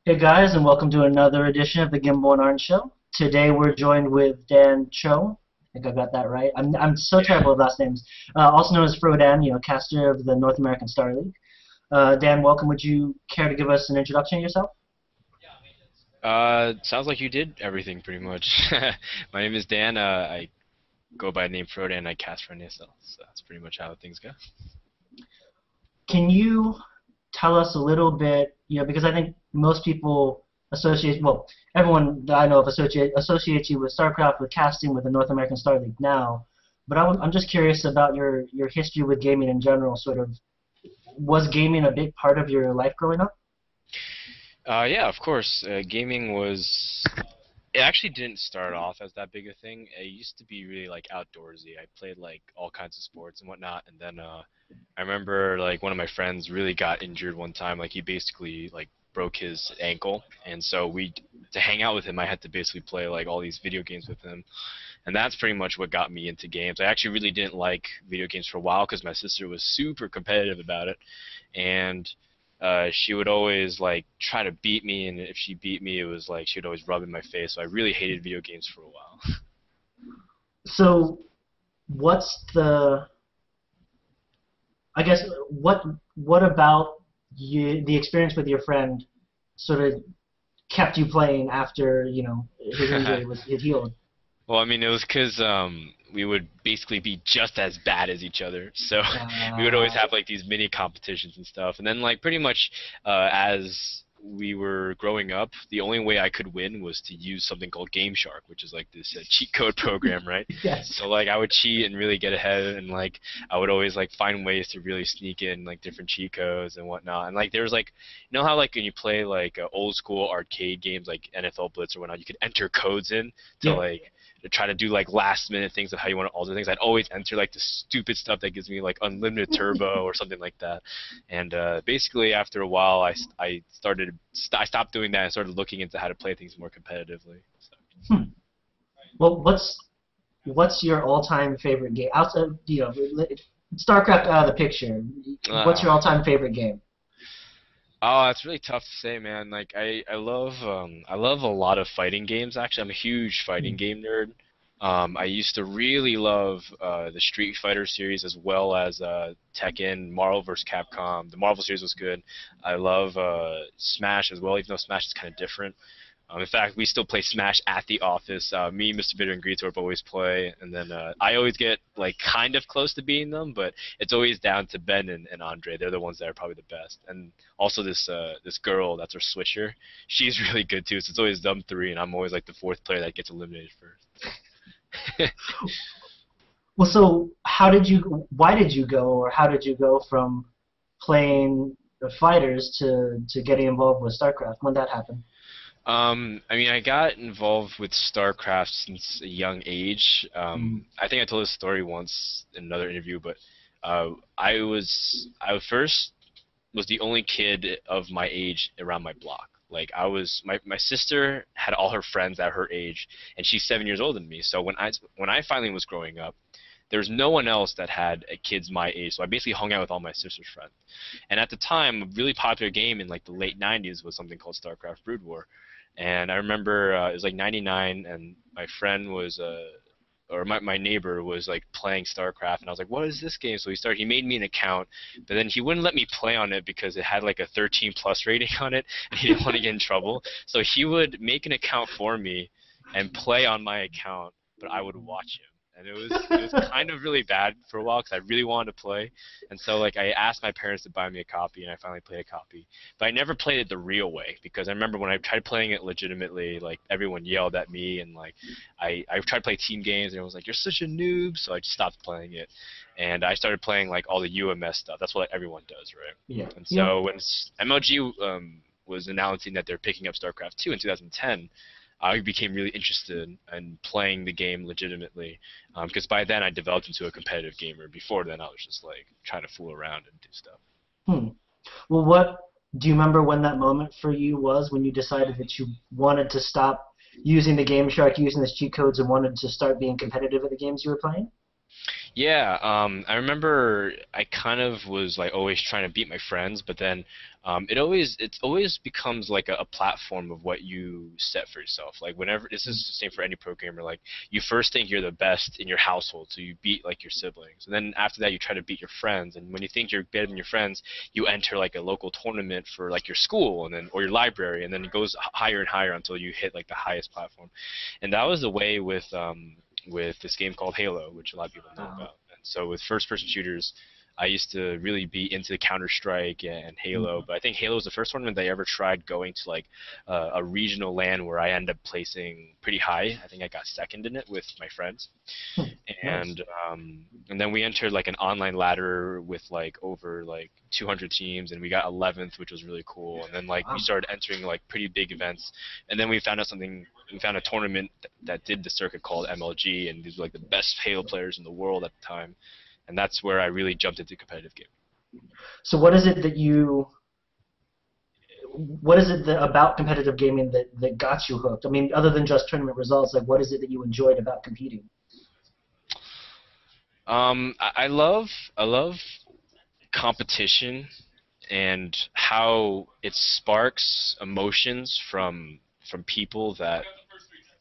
Hey guys, and welcome to another edition of the Gimble and Orange Show. Today we're joined with Dan Chou. I think I got that right. I'm so terrible with last names. Also known as Frodan, caster of the North American Star League. Dan, welcome. Would you care to give us an introduction of yourself? Sounds like you did everything pretty much. My name is Dan. I go by the name Frodan. I cast for NASL. So that's pretty much how things go. Can you tell us a little bit, because I think most people associate, well, everyone that I know of associates you with StarCraft, with casting, with the North American Star League now. But I'm just curious about your history with gaming in general. Sort of, was gaming a big part of your life growing up? Yeah, of course. Gaming was. It actually didn't start off as that big a thing. It used to be really like outdoorsy. I played like all kinds of sports and whatnot, and then I remember like one of my friends really got injured one time. Like he basically like broke his ankle, and so to hang out with him, I had to basically play like all these video games with him, and that's pretty much what got me into games. I actually really didn't like video games for a while because my sister was super competitive about it, and she would always like try to beat me, and if she beat me, it was like she'd always rub in my face. So I really hated video games for a while. So, what's the? I guess what about the experience with your friend sort of kept you playing after his injury was healed? Well, I mean, it was because we would basically be just as bad as each other. So we would always have like these mini competitions and stuff. And then like pretty much as we were growing up, the only way I could win was to use something called Game Shark, which is like this cheat code program, right? Yes. So like I would cheat and really get ahead, and like I would always like find ways to really sneak in like different cheat codes and whatnot. And like there was like, you know how like when you play like old school arcade games like NFL Blitz or whatnot, you could enter codes in to like to try to do like last minute things of how you want to alter things. I'd always enter like the stupid stuff that gives me like unlimited turbo or something like that. And basically after a while I stopped doing that and started looking into how to play things more competitively. So. Well, what's your all-time favorite game outside StarCraft out of the picture? What's your all-time favorite game? Oh, it's really tough to say, man. Like I love a lot of fighting games actually. I'm a huge fighting game nerd. I used to really love the Street Fighter series as well as Tekken, Marvel vs. Capcom. The Marvel series was good. I love Smash as well, even though Smash is kind of different. In fact, we still play Smash at the office. Me, Mr. Bitter, and Greetorp always play, and then I always get like kind of close to beating them, but it's always down to Ben and Andre. They're the ones that are probably the best. And also this girl that's our switcher, she's really good too. So it's always them three, and I'm always like the fourth player that gets eliminated first. Well, so why did you go, or how did you go from playing the fighters to getting involved with StarCraft? When that happened? I mean, I got involved with StarCraft since a young age. I think I told this story once in another interview, but I first was the only kid of my age around my block. Like my sister had all her friends at her age, and she's 7 years older than me. So when I finally was growing up, there was no one else that had kids my age, so I basically hung out with all my sister's friends. And at the time, a really popular game in like the late 90s was something called StarCraft Brood War. And I remember it was like 99, and my friend was, or my neighbor was like playing StarCraft, and I was like, what is this game? So he made me an account, but then he wouldn't let me play on it because it had like a 13+ rating on it, and he didn't want to get in trouble. So he would make an account for me and play on my account, but I would watch him. And it was kind of really bad for a while because I really wanted to play, and so like I asked my parents to buy me a copy, and I finally played a copy. But I never played it the real way because I remember when I tried playing it legitimately, like everyone yelled at me, and like I tried to play team games, and everyone was like, "You're such a noob," so I just stopped playing it, and I started playing like all the UMS stuff. That's what everyone does, right? Yeah. And so when MLG was announcing that they're picking up StarCraft 2 in 2010. I became really interested in playing the game legitimately because by then I developed into a competitive gamer. Before then, I was just like trying to fool around and do stuff. Well, do you remember when that moment for you was when you decided that you wanted to stop using the Game Shark, using the cheat codes, and wanted to start being competitive at the games you were playing? Yeah, I remember I kind of was like always trying to beat my friends, but then it always becomes like a platform of what you set for yourself. Like whenever this is the same for any programmer, like you first think you're the best in your household, so you beat like your siblings, and then after that you try to beat your friends, and when you think you're better than your friends, you enter like a local tournament for like your school and then or your library, and then it goes higher and higher until you hit like the highest platform. And that was the way with this game called Halo, which a lot of people know Um, about. And so with first-person shooters, I used to really be into Counter-Strike and Halo, but I think Halo was the first tournament that I ever tried going to like a regional LAN where I ended up placing pretty high. I think I got second in it with my friends, nice. and then we entered like an online ladder with like over like 200 teams, and we got 11th, which was really cool. And then like we Wow. started entering like pretty big events, and then we found out something. We found a tournament that did the circuit called MLG, and these were like the best Halo players in the world at the time, and that's where I really jumped into competitive gaming. So what is it about competitive gaming that got you hooked? I mean, other than just tournament results, like what is it that you enjoyed about competing? I love competition and how it sparks emotions from people that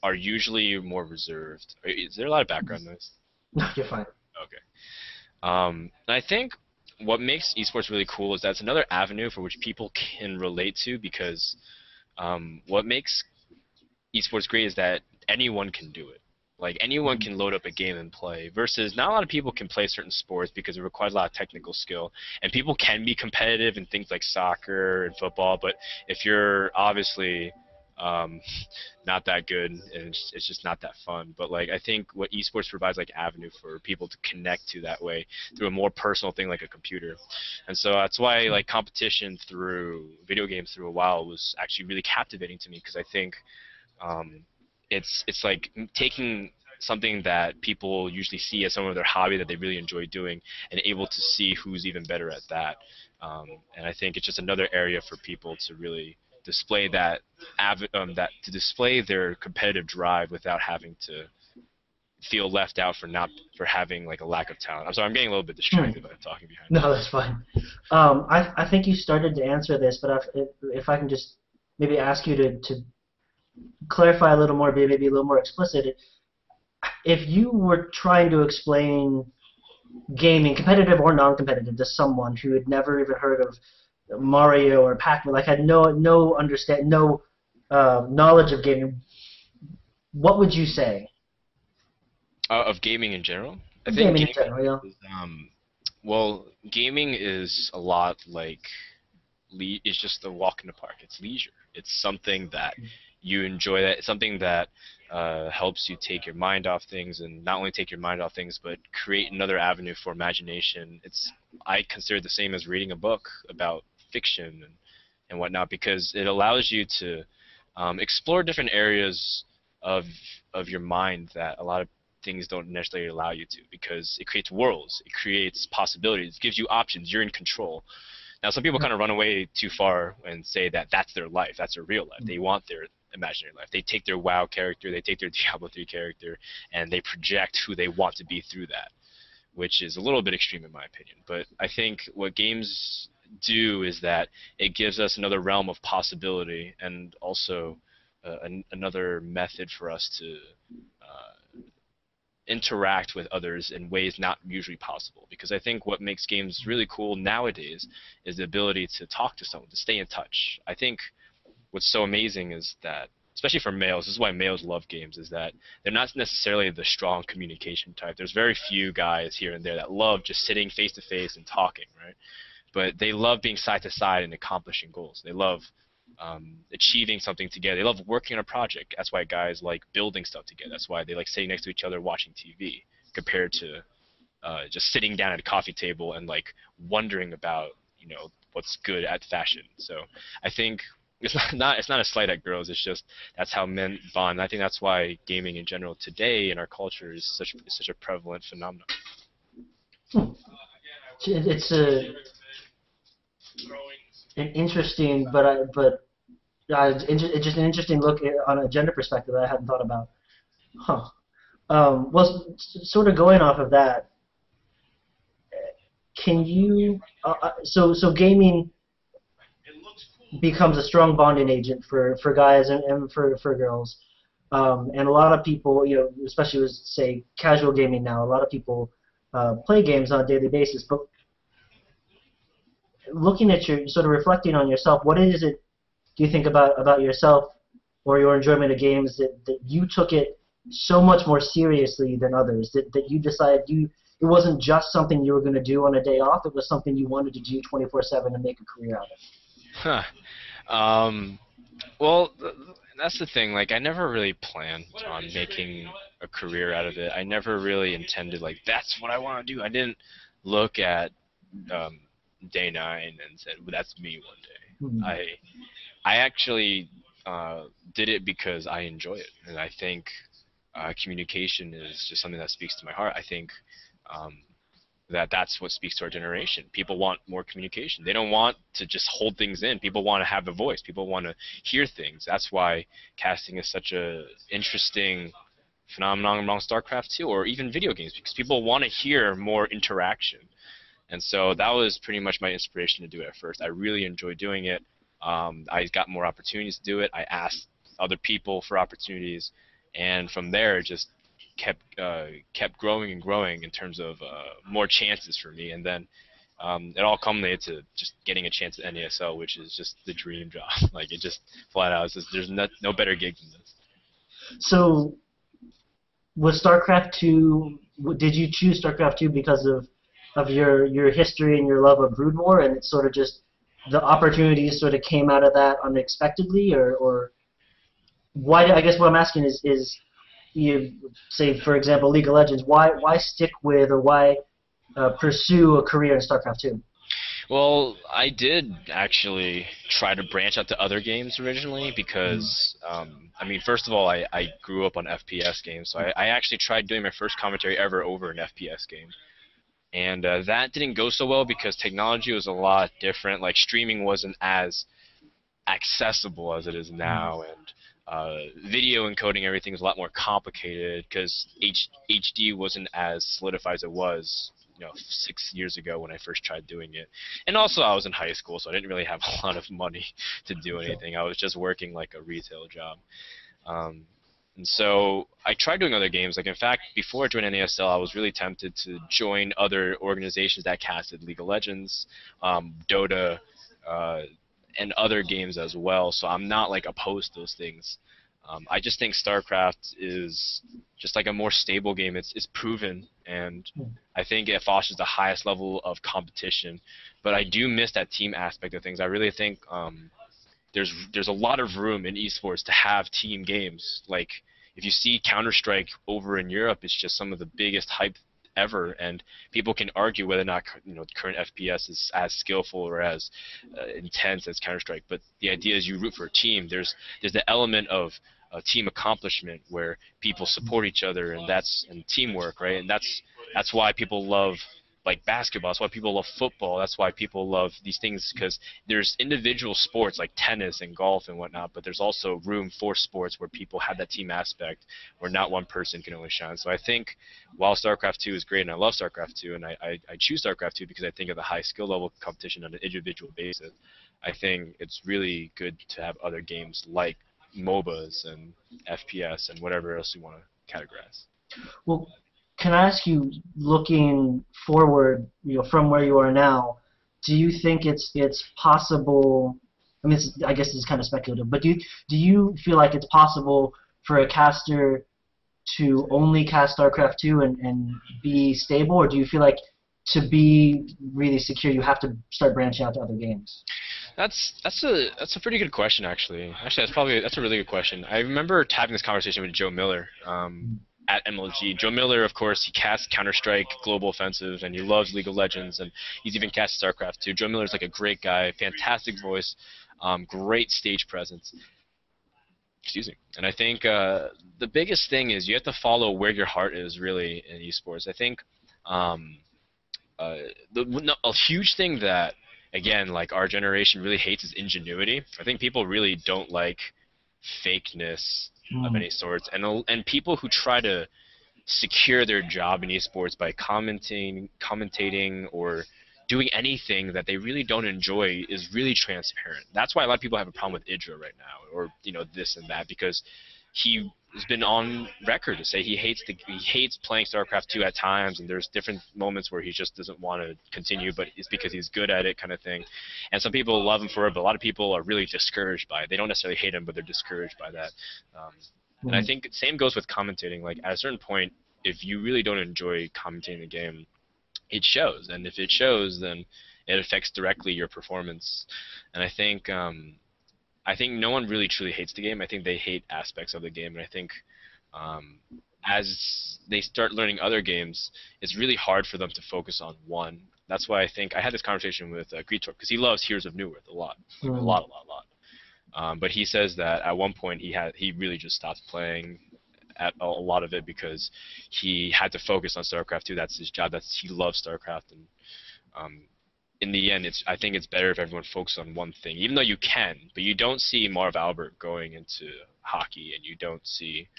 are usually more reserved. Is there a lot of background noise? No, you're fine. Okay. And I think what makes esports really cool is that's another avenue for which people can relate to because what makes esports great is that anyone can do it. Like anyone Mhm. can load up a game and play. Versus not a lot of people can play certain sports because it requires a lot of technical skill. And people can be competitive in things like soccer and football, but if you're obviously um, not that good, and it's just not that fun. But like I think what esports provides like avenue for people to connect to that way through a more personal thing like a computer. And so that's why like competition through video games through a while was actually really captivating to me because I think um, it's like taking something that people usually see as some of their hobby that they really enjoy doing and able to see who's even better at that. And I think it's just another area for people to really display that to display their competitive drive without having to feel left out for having like a lack of talent. I'm sorry, I'm getting a little bit Hmm. distracted by talking behind me. No, that's fine. I think you started to answer this, but if I can just maybe ask you to clarify a little more, be maybe a little more explicit. If you were trying to explain gaming, competitive or non-competitive, to someone who had never even heard of Mario or Pac-Man, like had no knowledge of gaming, what would you say? Of gaming in general, I think Gaming in gaming general, yeah. is well, gaming is a lot like it's just a walk in the park. It's leisure. It's something that you enjoy. That it's something that helps you take your mind off things, and not only take your mind off things, but create another avenue for imagination. It's I consider it the same as reading a book about fiction and whatnot because it allows you to explore different areas of of your mind that a lot of things don't necessarily allow you to because it creates worlds, it creates possibilities, it gives you options, you're in control. Now, some people kind of run away too far and say that that's their life, that's their real life. They want their imaginary life. They take their WoW character, they take their Diablo 3 character, and they project who they want to be through that, which is a little bit extreme in my opinion. But I think what games do is that it gives us another realm of possibility and also another method for us to interact with others in ways not usually possible. Because I think what makes games really cool nowadays is the ability to talk to someone, to stay in touch. I think what's so amazing is that, especially for males, this is why males love games, is that they're not necessarily the strong communication type. There's very few guys here and there that love just sitting face to face and talking, right? But they love being side to side and accomplishing goals. They love achieving something together. They love working on a project. That's why guys like building stuff together. That's why they like sitting next to each other watching TV compared to just sitting down at a coffee table and like wondering about what's good at fashion. So I think it's not a slight at girls. It's just that's how men bond. I think that's why gaming in general today in our culture is such a prevalent phenomenon. Hmm. It's a an interesting, it's just an interesting look on a gender perspective that I hadn't thought about. Huh. Well, sort of going off of that. can you so gaming becomes a strong bonding agent for guys and for girls. And a lot of people, especially with say casual gaming now, a lot of people play games on a daily basis. But looking at your sort of reflecting on yourself, what is it do you think about yourself or your enjoyment of games that you took it so much more seriously than others? That you decided it wasn't just something you were going to do on a day off. It was something you wanted to do 24/7 and make a career out of. Huh. Um, well, that's the thing. Like, I never really planned on making a career out of it. I never really intended, like, that's what I want to do. I didn't look at um, day 9 and said, well, that's me one day. Hmm. I actually did it because I enjoy it, and I think communication is just something that speaks to my heart. I think um, that's what speaks to our generation. People want more communication. They don't want to just hold things in. People want to have a voice. People want to hear things. That's why casting is such a interesting phenomenon among StarCraft 2 or even video games, because people want to hear more interaction. And so that was pretty much my inspiration to do it at first. I really enjoyed doing it. I got more opportunities to do it. I asked other people for opportunities, and from there it just kept growing and growing in terms of more chances for me. And then it all culminated to just getting a chance at NASL, which is just the dream job. Like, it just flat out, there's no better gig than this. So was StarCraft 2? Did you choose StarCraft 2 because of your history and your love of Brood War, and it's sort of just the opportunities sort of came out of that unexpectedly, or why? I guess what I'm asking is you say, for example, League of Legends. Why stick with or why pursue a career in StarCraft 2? Well, I did actually try to branch out to other games originally Mm. because, I mean, first of all, I grew up on FPS games, so I actually tried doing my first commentary ever over an FPS game. And that didn't go so well because technology was a lot different. Like, streaming wasn't as accessible as it is Mm. now, and video encoding everything is a lot more complicated because HD wasn't as solidified as it was, 6 years ago when I first tried doing it. And also, I was in high school, so I didn't really have a lot of money to do Sure. anything. I was just working like a retail job. Um, and so I tried doing other games. Like, in fact, before I joined NASL, I was really tempted to join other organizations that casted League of Legends, Dota, uh, and other games as well. So I'm not like opposed to those things. I just think StarCraft is just like a more stable game. It's proven, and Mm. I think it fosters the highest level of competition. But I do miss that team aspect of things. I really think there's a lot of room in esports to have team games. Like, if you see Counter-Strike over in Europe, it's just some of the biggest hype ever, and people can argue whether or not current FPS is as skillful or as intense as Counter-Strike. But the idea is you root for a team. There's the element of team accomplishment where people support each other, and teamwork, right? And that's why people love like basketball. That's why people love football. That's why people love these things, because there's individual sports like tennis and golf and whatnot, but there's also room for sports where people have that team aspect, where not one person can only shine. So I think while StarCraft 2 is great, and I love StarCraft 2, and I choose StarCraft 2 because I think of the high skill level competition on an individual basis, I think it's really good to have other games like MOBAs and FPS and whatever else you want to categorize. Well, can I ask you, looking forward, from where you are now, do you think it's possible? I mean, I guess it's kind of speculative, but do you feel like it's possible for a caster to only cast StarCraft 2 and be stable, or do you feel like to be really secure, you have to start branching out to other games? That's a pretty good question, actually. Actually, that's a really good question. I remember having this conversation with Joe Miller at MLG. Joe Miller, of course, he casts Counter-Strike, Global Offensive, and he loves League of Legends, and he's even cast StarCraft too. Joe Miller's like a great guy, fantastic voice, great stage presence. Excuse me. And I think the biggest thing is you have to follow where your heart is really in esports. I think um, uh, a huge thing that, again, like our generation really hates is ingenuity. I think people really don't like fakeness of Mm. any sorts, and people who try to secure their job in esports by commentating or doing anything that they really don't enjoy is really transparent. That's why a lot of people have a problem with Idra right now, or this and that, because he has been on record to say he hates playing StarCraft 2 at times, and there's different moments where he just doesn't want to continue, but it's because he's good at it, kind of thing. And some people love him for it, but a lot of people are really discouraged by it. They don't necessarily hate him, but they're discouraged by that. And I think same goes with commentating. Like at a certain point, if you really don't enjoy commentating the game, it shows, and if it shows, then it affects directly your performance. And I think no one really truly hates the game. I think they hate aspects of the game, and I think as they start learning other games, it's really hard for them to focus on one. That's why I think I had this conversation with Greetorp, because he loves Heroes of Newerth a lot, like, a lot. But he says that at one point he really just stopped playing at a lot of it because he had to focus on StarCraft 2. That's his job. He loves StarCraft, and in the end, I think it's better if everyone focuses on one thing. Even though you can, but you don't see Marv Albert going into hockey, and you don't see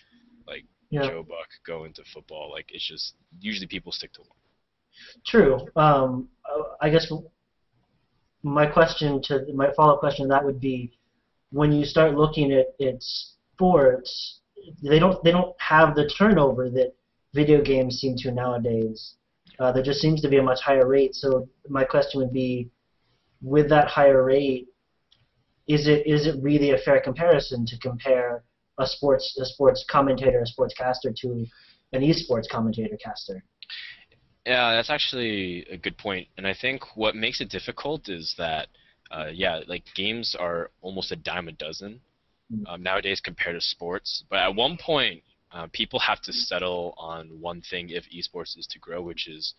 like Joe Buck go into football. Like it's just usually people stick to one. True. I guess my follow-up question to that would be, when you start looking at sports, they don't have the turnover that video games seem to nowadays. There just seems to be a much higher rate. So my question would be, with that higher rate, is it really a fair comparison to compare a sports commentator, a sportscaster, to an esports commentator caster? Yeah, that's actually a good point. And I think what makes it difficult is that like games are almost a dime a dozen nowadays compared to sports. But at one point, people have to settle on one thing if esports is to grow, which is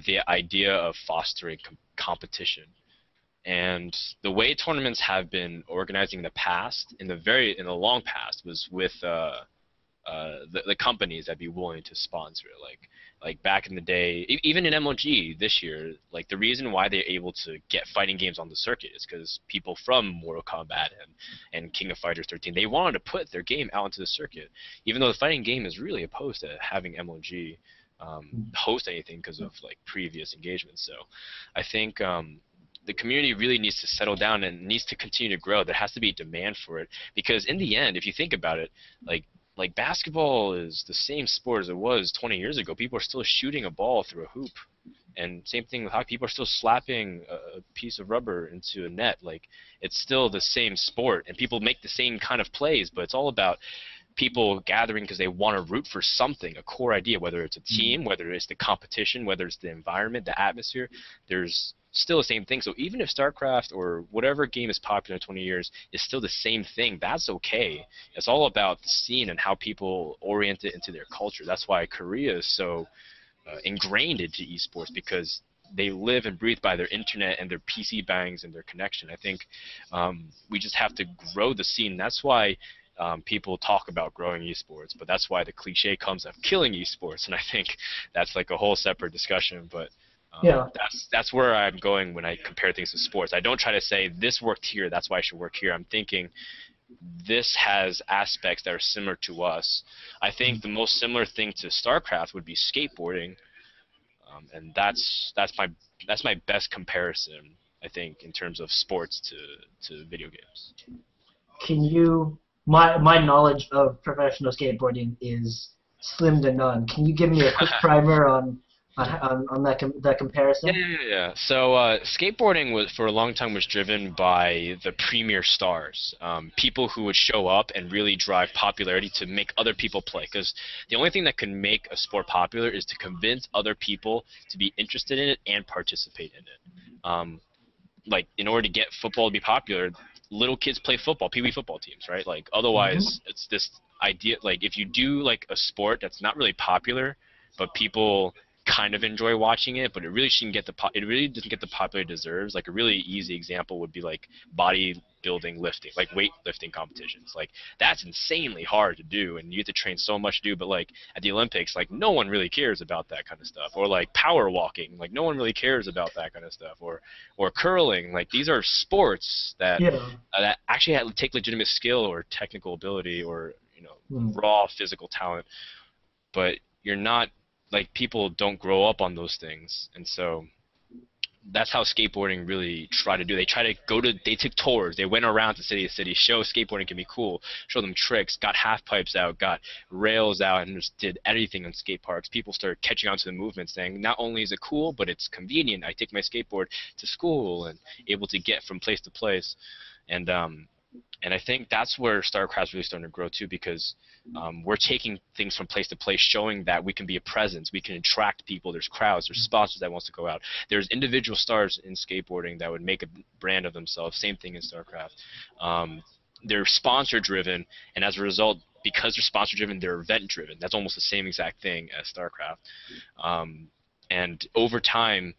the idea of fostering competition. And the way tournaments have been organizing in the past, in the long past, was with the companies that'd be willing to sponsor it. Like back in the day, even in MLG this year, like the reason why they're able to get fighting games on the circuit is because people from Mortal Kombat and King of Fighters 13, they wanted to put their game out into the circuit, even though the fighting game is really opposed to having MLG host anything because of like previous engagements. So I think the community really needs to settle down and needs to continue to grow. There has to be demand for it, because in the end, if you think about it, like basketball is the same sport as it was 20 years ago. People are still shooting a ball through a hoop. And same thing with hockey. People are still slapping a piece of rubber into a net. Like, it's still the same sport, and people make the same kind of plays, but it's all about people gathering because they want to root for something, a core idea, whether it's a team, whether it's the competition, whether it's the environment, the atmosphere. There's still the same thing. So even if StarCraft or whatever game is popular in 20 years is still the same thing, that's okay. It's all about the scene and how people orient it into their culture. That's why Korea is so ingrained into esports, because they live and breathe by their internet and their PC bangs and their connection. I think we just have to grow the scene. That's why people talk about growing esports, but that's why the cliche comes of killing esports, and I think that's like a whole separate discussion. But that's where I'm going when I compare things to sports. I don't try to say this worked here, that's why I should work here. I'm thinking this has aspects that are similar to us. I think the most similar thing to StarCraft would be skateboarding, and that's my best comparison, I think, in terms of sports to video games. Can you? My knowledge of professional skateboarding is slim to none. Can you give me a quick primer on that comparison? Yeah. So skateboarding for a long time was driven by the premier stars, people who would show up and really drive popularity to make other people play. Because the only thing that can make a sport popular is to convince other people to be interested in it and participate in it. Like, in order to get football to be popular, little kids play football, pee-wee football teams, right? Like, otherwise, it's this idea, like, if you do, like, a sport that's not really popular, but people kind of enjoy watching it, but it really it really doesn't get the popularity it deserves. Like, a really easy example would be, like, bodybuilding lifting, like weightlifting competitions. Like, that's insanely hard to do, and you have to train so much to do, but, like, at the Olympics, like, no one really cares about that kind of stuff. Or, like, power walking, like, no one really cares about that kind of stuff. Or curling, like, these are sports that that actually take legitimate skill or technical ability or, raw physical talent, but you're not, like, people don't grow up on those things. And so that's how skateboarding really try to do. They took tours. They went around to city, show skateboarding can be cool, show them tricks, got half pipes out, got rails out, and just did everything on skate parks. People started catching on to the movement, saying not only is it cool, but it's convenient. I take my skateboard to school and able to get from place to place. And I think that's where StarCraft's really starting to grow too, because we're taking things from place to place, showing that we can be a presence, we can attract people. There's crowds, there's sponsors that wants to go out. There's individual stars in skateboarding that would make a brand of themselves. Same thing in StarCraft. They're sponsor driven, and as a result, because they're sponsor driven, they're event driven. That's almost the same exact thing as StarCraft. And over time,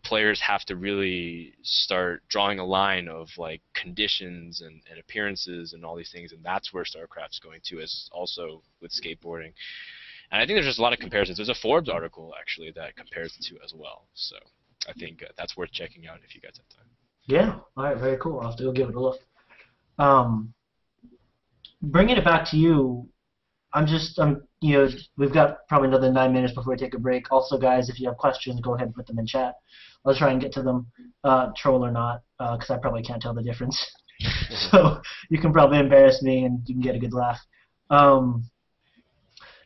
players have to really start drawing a line of like conditions and appearances and all these things, and that's where StarCraft's going to, as also with skateboarding. And I think there's just a lot of comparisons. There's a Forbes article actually that compares the two as well. So I think that's worth checking out if you guys have time. Yeah. All right. Very cool. I'll have to go give it a look. Bringing it back to you, we've got probably another 9 minutes before we take a break. Also, guys, if you have questions, go ahead and put them in chat. I'll try and get to them, troll or not, because I probably can't tell the difference. So you can probably embarrass me and you can get a good laugh.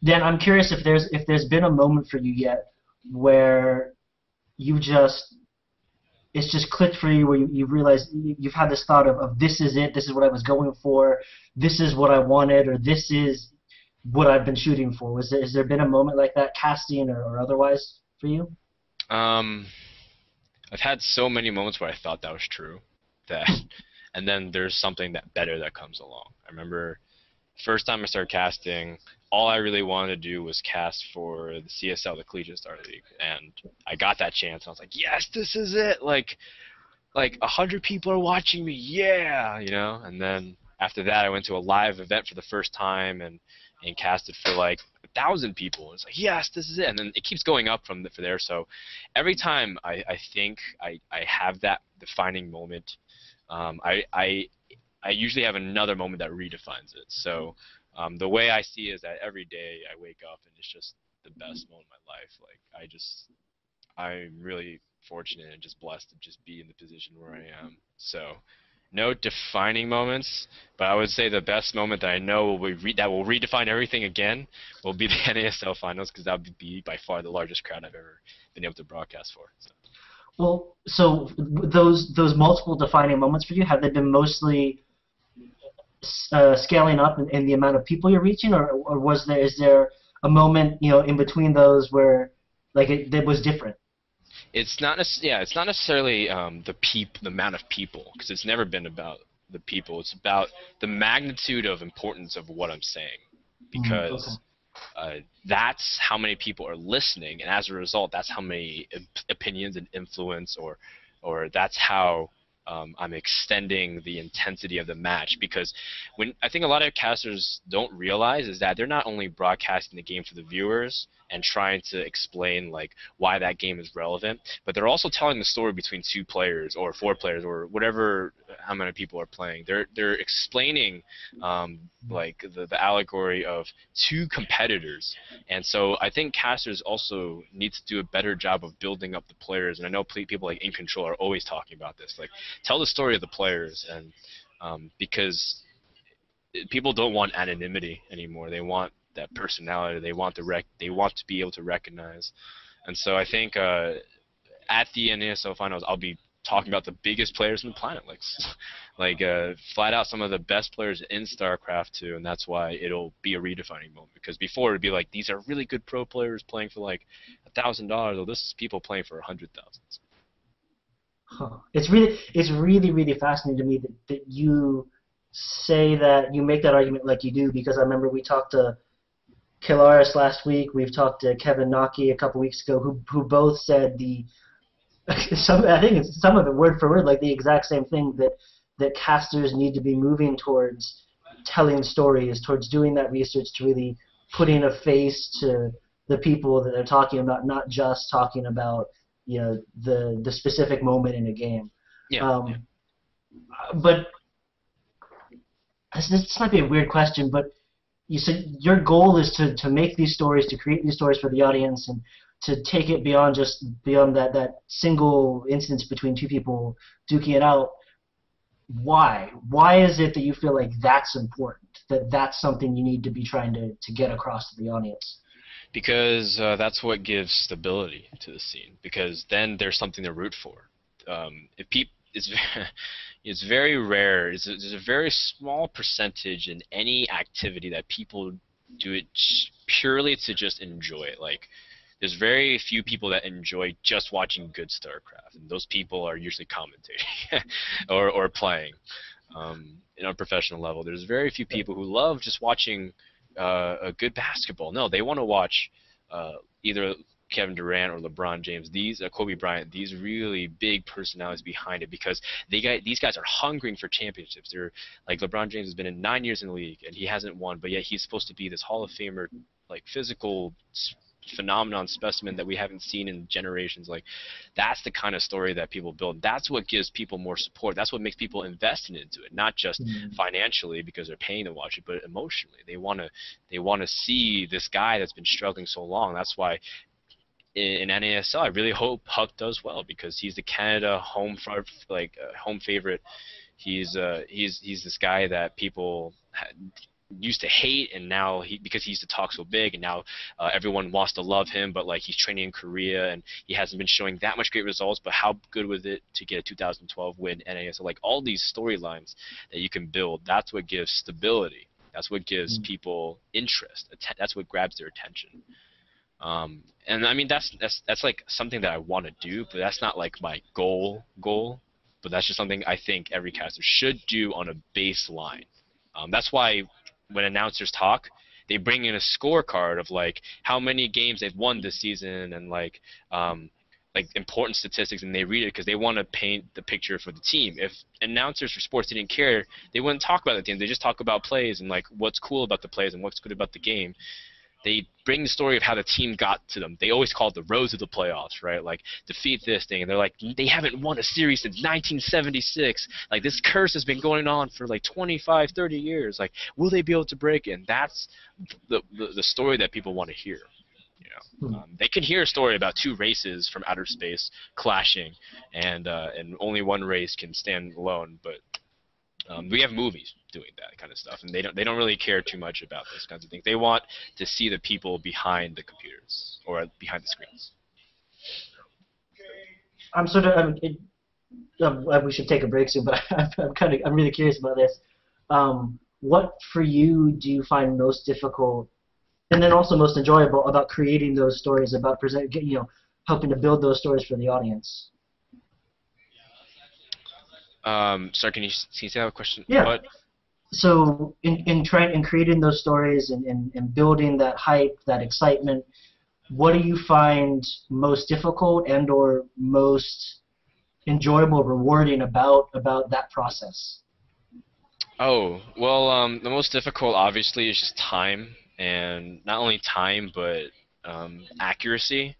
Dan, I'm curious if there's been a moment for you yet where it's just clicked for you, where you realize you've had this thought of this is it, this is what I was going for, this is what I wanted, or this is what I've been shooting for. Has there been a moment like that, casting or otherwise, for you? I've had so many moments where I thought that was true, and then there's something better that comes along. I remember first time I started casting, all I really wanted to do was cast for the CSL, the Collegiate Star League, and I got that chance. And I was like, yes, this is it. Like 100 people are watching me, yeah, you know. And then after that, I went to a live event for the first time and casted for like 1,000 people. It's like, yes, this is it. And then it keeps going up from there. So every time I think I have that defining moment, I usually have another moment that redefines it. So the way I see it is that every day I wake up and it's just the best moment of my life. Like I'm really fortunate and just blessed to just be in the position where I am. So no defining moments, but I would say the best moment that I know that will redefine everything again will be the NASL finals, because that would be by far the largest crowd I've ever been able to broadcast for. So. Well, so those multiple defining moments for you, have they been mostly scaling up in the amount of people you're reaching, or is there a moment in between those where like it was different? It's not necessarily the amount of people, because it's never been about the people. It's about the magnitude of importance of what I'm saying, because that's how many people are listening, and as a result, that's how many opinions and influence, or that's how I'm extending the intensity of the match. Because I think a lot of casters don't realize is that they're not only broadcasting the game for the viewers and trying to explain like why that game is relevant, but they're also telling the story between 2 players or 4 players or whatever, how many people are playing. They're explaining like the allegory of 2 competitors. And so I think casters also need to do a better job of building up the players. And I know people like In Control are always talking about this, like tell the story of the players, and because people don't want anonymity anymore. They want that personality. They want to be able to recognize. And so I think at the NASL finals, I'll be talking about the biggest players on the planet, like flat out some of the best players in StarCraft too, and that's why it'll be a redefining moment. Because before it'd be like, these are really good pro players playing for like $1,000, or this is people playing for 100,000. Huh. It's really fascinating to me that you say that, you make that argument like you do, because I remember we talked to Kilaris last week, we've talked to Kevin Naki a couple weeks ago, who both said I think it's some of it word for word, like the exact same thing, that casters need to be moving towards telling stories, towards doing that research, to really putting a face to the people that they're talking about, not just talking about the specific moment in a game. Yeah. But this might be a weird question, but you said your goal is to make these stories, to create these stories for the audience, and to take it beyond that single instance between two people duking it out. Why is it that you feel like that's important, that that's something you need to be trying to get across to the audience? Because that's what gives stability to the scene. Because then there's something to root for. If peop it's it's very rare. There's a very small percentage in any activity that people do it purely to just enjoy it. Like, there's very few people that enjoy just watching good StarCraft, and those people are usually commentating or playing. On a professional level, there's very few people who love just watching a good basketball. No, they want to watch either Kevin Durant or LeBron James, Kobe Bryant, these really big personalities behind it, because these guys are hungering for championships. They're like, LeBron James has been in 9 years in the league and he hasn't won, but yet he's supposed to be this Hall of Famer, like physical phenomenon specimen that we haven't seen in generations. Like, that's the kind of story that people build. That's what gives people more support. That's what makes people invested into it, not just financially because they're paying to watch it, but emotionally. They want to see this guy that's been struggling so long. That's why in NASL, I really hope Huck does well, because he's the Canada home favorite. He's this guy that people used to hate, and now because he used to talk so big, and now everyone wants to love him, but like, he's training in Korea and he hasn't been showing that much great results, but how good was it to get a 2012 win NASL? Like, all these storylines that you can build, that's what gives stability. That's what gives people interest. That's what grabs their attention. And I mean, that's like something that I want to do, but that's not like my goal. But that's just something I think every caster should do on a baseline. That's why when announcers talk, they bring in a scorecard of like how many games they've won this season, and like important statistics, and they read it because they want to paint the picture for the team. If announcers for sports didn't care, they wouldn't talk about the team. They just talk about plays and like what's cool about the plays and what's good about the game. They bring the story of how the team got to them. They always call it the road to the playoffs, right? Like, defeat this thing. And they're like, they haven't won a series since 1976. Like, this curse has been going on for like 25, 30 years. Like, will they be able to break it? And that's the story that people want to hear. They can hear a story about two races from outer space clashing, and only one race can stand alone. But we have movies doing that kind of stuff, and they don't really care too much about those kinds of things. They want to see the people behind the computers or behind the screens. I'm sort of we should take a break soon, but I'm really curious about this. What for you do you find most difficult, and then also most enjoyable about creating those stories, about helping to build those stories for the audience? Sorry, can you say that question? Yeah. What? So in creating those stories and building that hype, that excitement, what do you find most difficult and or most enjoyable, rewarding about that process? Oh, well, the most difficult obviously is just time, and not only time but accuracy,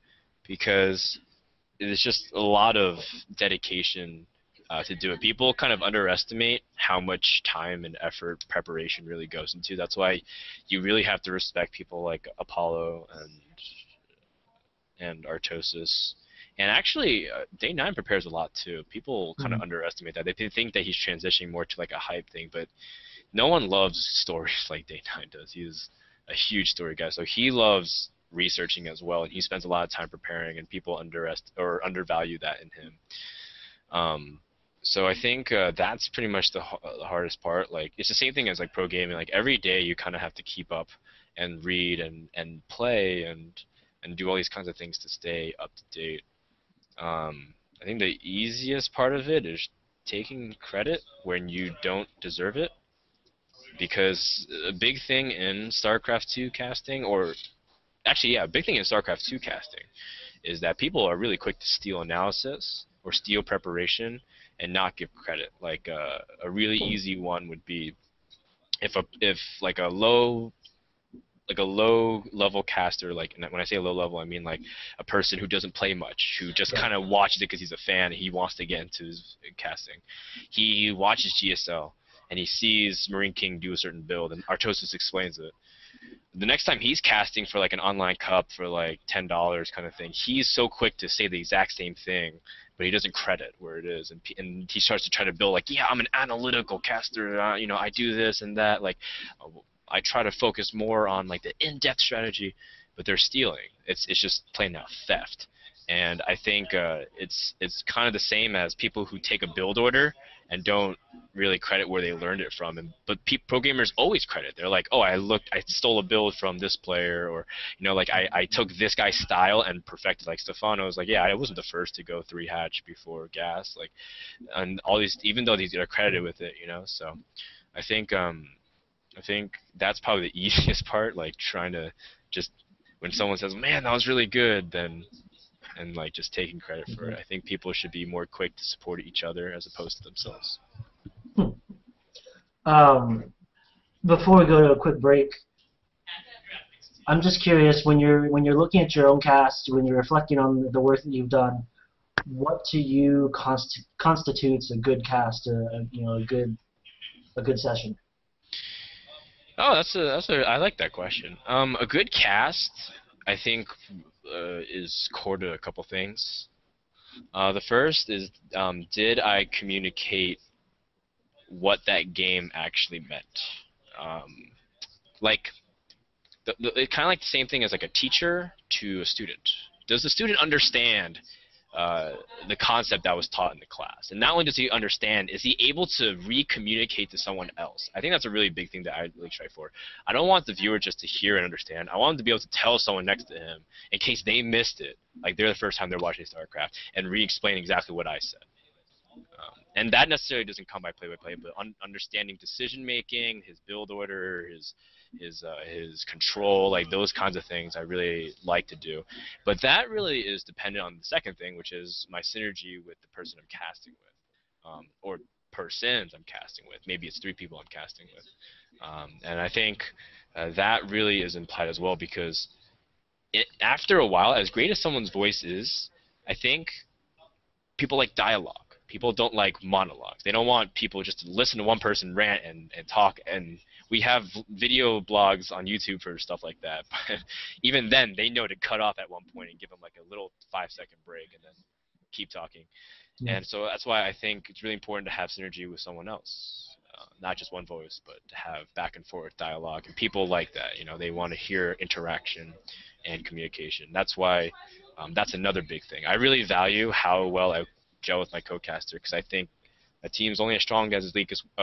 because it's just a lot of dedication to do it. People kind of underestimate how much time and effort preparation really goes into. That's why you really have to respect people like Apollo and Artosis. And actually, Day 9 prepares a lot too. People kind of underestimate that. They think that he's transitioning more to like a hype thing, but no one loves stories like Day 9 does. He's a huge story guy, so he loves researching as well, and he spends a lot of time preparing, and people undervalue that in him. So I think that's pretty much the hardest part. Like, it's the same thing as like pro gaming. Like, every day you kind of have to keep up and read and play and do all these kinds of things to stay up to date. I think the easiest part of it is taking credit when you don't deserve it, because a big thing in StarCraft 2 casting, or actually, yeah, a big thing in StarCraft 2 casting is that people are really quick to steal analysis or steal preparation and not give credit. Like, a really easy one would be if like a low level caster, like, and when I say low level, I mean like a person who doesn't play much, who just kind of watches it because he's a fan and he wants to get into his casting. He watches GSL and he sees Marine King do a certain build, and Artosis explains it. the next time he's casting for like an online cup for like $10 kind of thing, he's so quick to say the exact same thing, but he doesn't credit where it is, and he starts to try to build like, yeah, I'm an analytical caster, you know, I do this and that. Like, I try to focus more on like the in-depth strategy, but they're stealing. It's just plain out theft. And I think it's kind of the same as people who take a build order and don't really credit where they learned it from. But pro gamers always credit. They're like, oh, I stole a build from this player, or you know, like I took this guy's style and perfected. Like Stefano was like, yeah, I wasn't the first to go 3 hatch before gas. Like, and all these, even though these are credited with it, you know. So I think that's probably the easiest part. Like trying to just when someone says, man, that was really good, then and like just taking credit for it. I think people should be more quick to support each other as opposed to themselves. Before we go to a quick break, I'm just curious, when you're looking at your own cast, when you're reflecting on the work that you've done, what to you constitutes a good cast, you know, a good session? Oh, I like that question. A good cast, I think, is core to a couple things. The first is, did I communicate what that game actually meant? Like, it's kind of like the same thing as like a teacher to a student. Does the student understand the concept that was taught in the class? And not only does he understand, is he able to re-communicate to someone else? I think that's a really big thing that I really strive for. I don't want the viewer just to hear and understand. I want him to be able to tell someone next to him in case they missed it, like they're the first time they're watching StarCraft, and re-explain exactly what I said. And that necessarily doesn't come by play-by-play, but understanding decision-making, his build order, his control, like those kinds of things I really like to do. But that really is dependent on the second thing, which is my synergy with the person I'm casting with, or persons I'm casting with. Maybe it's 3 people I'm casting with. And I think that really is implied as well, because after a while, as great as someone's voice is, I think people like dialogue. People don't like monologues. They don't want people just to listen to one person rant and talk. And we have video blogs on YouTube for stuff like that. But even then, they know to cut off at one point and give them like a little 5-second break and then keep talking. And so that's why I think it's really important to have synergy with someone else. Not just one voice, but to have back and forth dialogue. And people like that. You know, they want to hear interaction and communication. That's why that's another big thing. I really value how well I gel with my co-caster, because I think a team's only as strong as its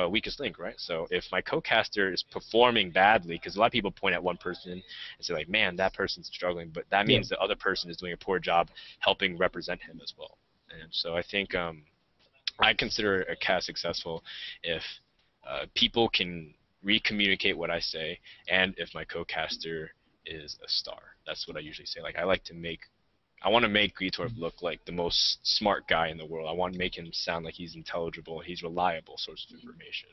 weakest link, right? So if my co-caster is performing badly, because a lot of people point at one person and say like, man, that person's struggling, but that means the other person is doing a poor job helping represent him as well. And so I think I consider a cast successful if people can re-communicate what I say, and if my co-caster is a star. That's what I usually say. Like, I want to make Gritor look like the most smart guy in the world. I want to make him sound like he's intelligible, he's reliable source of information.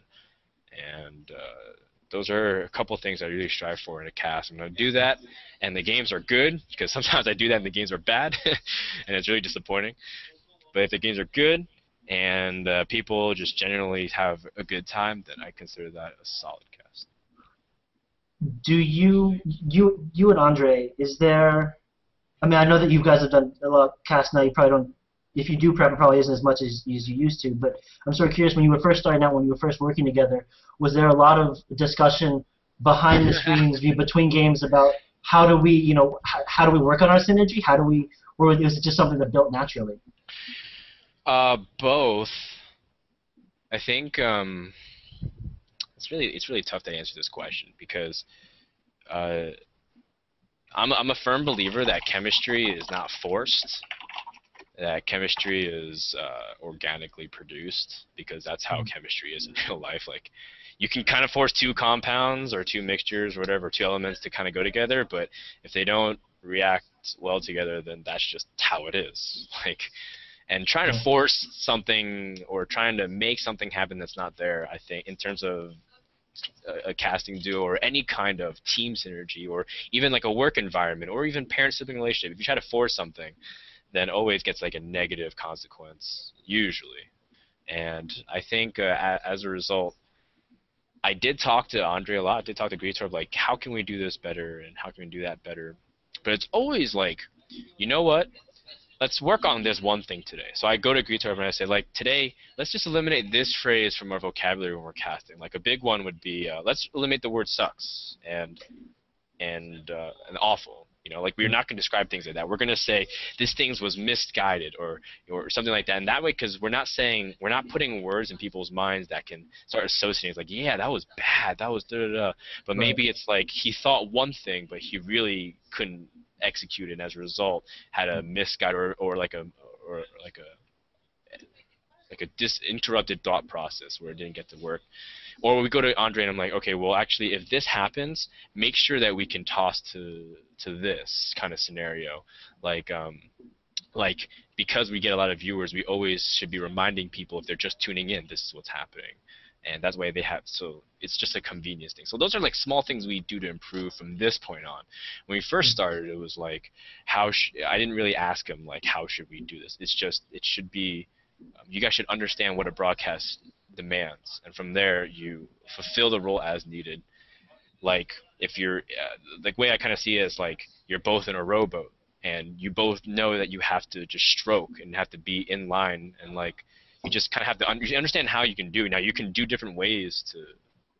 And those are a couple of things I really strive for in a cast. I'm going to do that, and the games are good, because sometimes I do that and the games are bad, and it's really disappointing. But if the games are good, and people just generally have a good time, then I consider that a solid cast. Do you and Andre, is there, I mean, I know that you guys have done a lot of casts now. You probably don't, if you do prep, it probably isn't as much as you used to. But I'm sort of curious, when you were first starting out, when you were first working together, was there a lot of discussion behind the scenes between games about how do we, you know, how do we work on our synergy? How do we, or was it just something that built naturally? Both. I think it's really tough to answer this question, because I'm a firm believer that chemistry is not forced, that chemistry is organically produced, because that's how chemistry is in real life. Like, you can kind of force 2 compounds or 2 mixtures or whatever, 2 elements to kind of go together, but if they don't react well together, then that's just how it is. Like, and trying to force something or trying to make something happen that's not there, I think, in terms of a casting duo or any kind of team synergy, or even like a work environment, or even parent-sibling relationship, if you try to force something, then always gets like a negative consequence, usually. And I think as a result, I did talk to Andre a lot. I did talk to Greator like, how can we do this better and how can we do that better? But it's always like, you know what? Let's work on this one thing today. So I go to Greetor and I say, like, today, let's just eliminate this phrase from our vocabulary when we're casting. Like, a big one would be, let's eliminate the word sucks and awful. You know, like, we're not going to describe things like that. We're going to say this thing was misguided or something like that. And that way, because we're not putting words in people's minds that can start associating. It's like, yeah, that was bad. That was da-da-da. But maybe it's like he thought one thing, but he really couldn't execute it, and as a result had a misguide or like a interrupted thought process where it didn't get to work. Or we go to Andre and I'm like, okay, well, actually, if this happens, make sure that we can toss to this kind of scenario, like because we get a lot of viewers, we always should be reminding people if they're just tuning in, this is what's happening. And that's why they have, so it's just a convenience thing. So those are like small things we do to improve from this point on. When we first started, it was like, I didn't really ask him like, how should we do this? It's just, it should be, you guys should understand what a broadcast demands, and from there you fulfill the role as needed. Like if you're, the way I kind of see it is like you're both in a rowboat, and you both know that you have to just stroke and have to be in line, and like you just kind of have to understand how you can do it. Now you can do different ways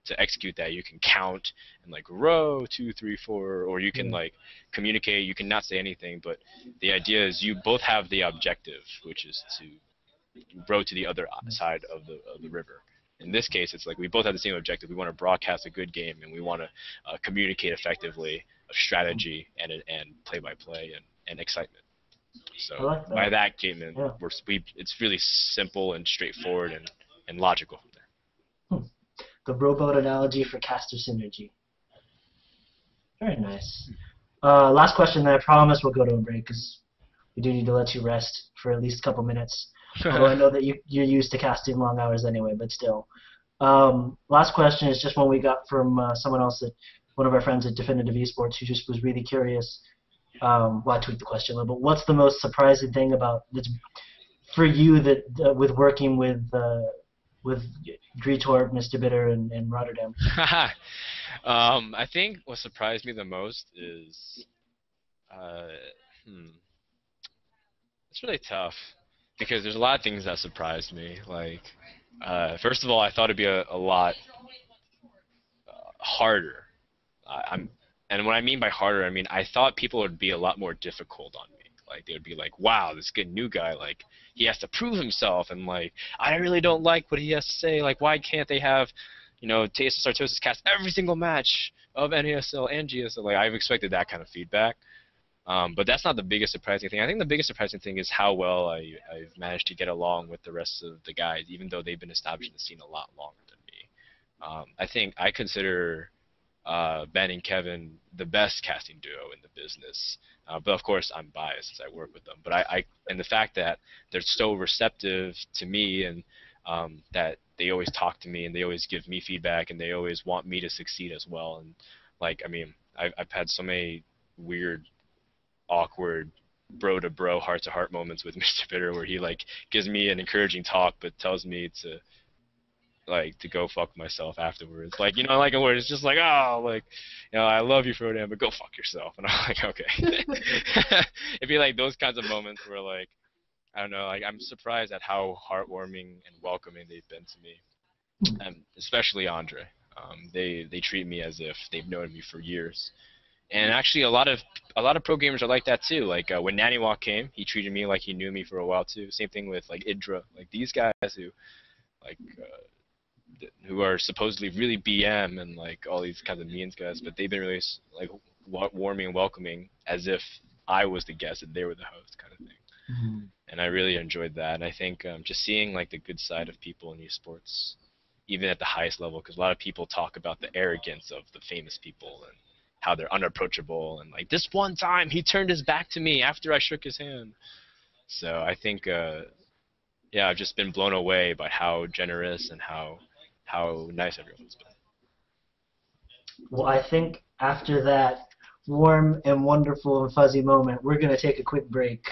to execute that. You can count and like row 2, 3, 4, or you can like communicate. You can not say anything, but the idea is you both have the objective, which is to row to the other side of the river. In this case, it's like we both have the same objective. We want to broadcast a good game, and we want to communicate effectively of strategy and play-by-play and excitement. So like that. by that game, it's really simple and straightforward and logical from there. The rowboat analogy for caster synergy. Very nice. Last question, then I promise we'll go to a break because we do need to let you rest for at least a couple minutes. Although I know that you're used to casting long hours anyway, but still. Last question is just one we got from someone else, one of our friends at Definitive Esports, who just was really curious. Well, I tweaked the question a little bit. What's the most surprising thing about that's for you that with working with Greetor, Mr. Bitter, and Rotterdam? I think what surprised me the most is, it's really tough because there's a lot of things that surprised me. Like, first of all, I thought it'd be a lot harder. And what I mean by harder, I mean I thought people would be a lot more difficult on me. Like they would be like, wow, this good new guy, like he has to prove himself, and like I really don't like what he has to say. Like why can't they have, Taste of Sartosis cast every single match of NASL and GSL? Like I've expected that kind of feedback. But that's not the biggest surprising thing. I think the biggest surprising thing is how well I've managed to get along with the rest of the guys, even though they've been established in the scene a lot longer than me. I think I consider Ben and Kevin the best casting duo in the business. But of course, I'm biased since I work with them. But and the fact that they're so receptive to me, and that they always talk to me and they always give me feedback and they always want me to succeed as well. And like, I mean, I've had so many weird, awkward bro-to-bro, heart-to-heart moments with Mr. Bitter where he like gives me an encouraging talk but tells me to go fuck myself afterwards. Like, like where it's just like, oh, like, I love you, Frodan, but go fuck yourself. And I'm like, okay. It'd be like those kinds of moments where like, I don't know, like I'm surprised at how heartwarming and welcoming they've been to me. Especially Andre. They treat me as if they've known me for years. And actually, a lot of pro gamers are like that too. Like when Nannywalk came, he treated me like he knew me for a while too. Same thing with like Idra. Like these guys who are supposedly really BM and like all these kinds of means guys, but they've been really like warming and welcoming as if I was the guest and they were the host kind of thing. Mm-hmm. And I really enjoyed that. And I think just seeing like the good side of people in esports, even at the highest level, because a lot of people talk about the arrogance of the famous people and how they're unapproachable, and like this one time he turned his back to me after I shook his hand. So I think, I've just been blown away by how generous and how nice everyone's been. Well, I think after that warm and wonderful and fuzzy moment, we're going to take a quick break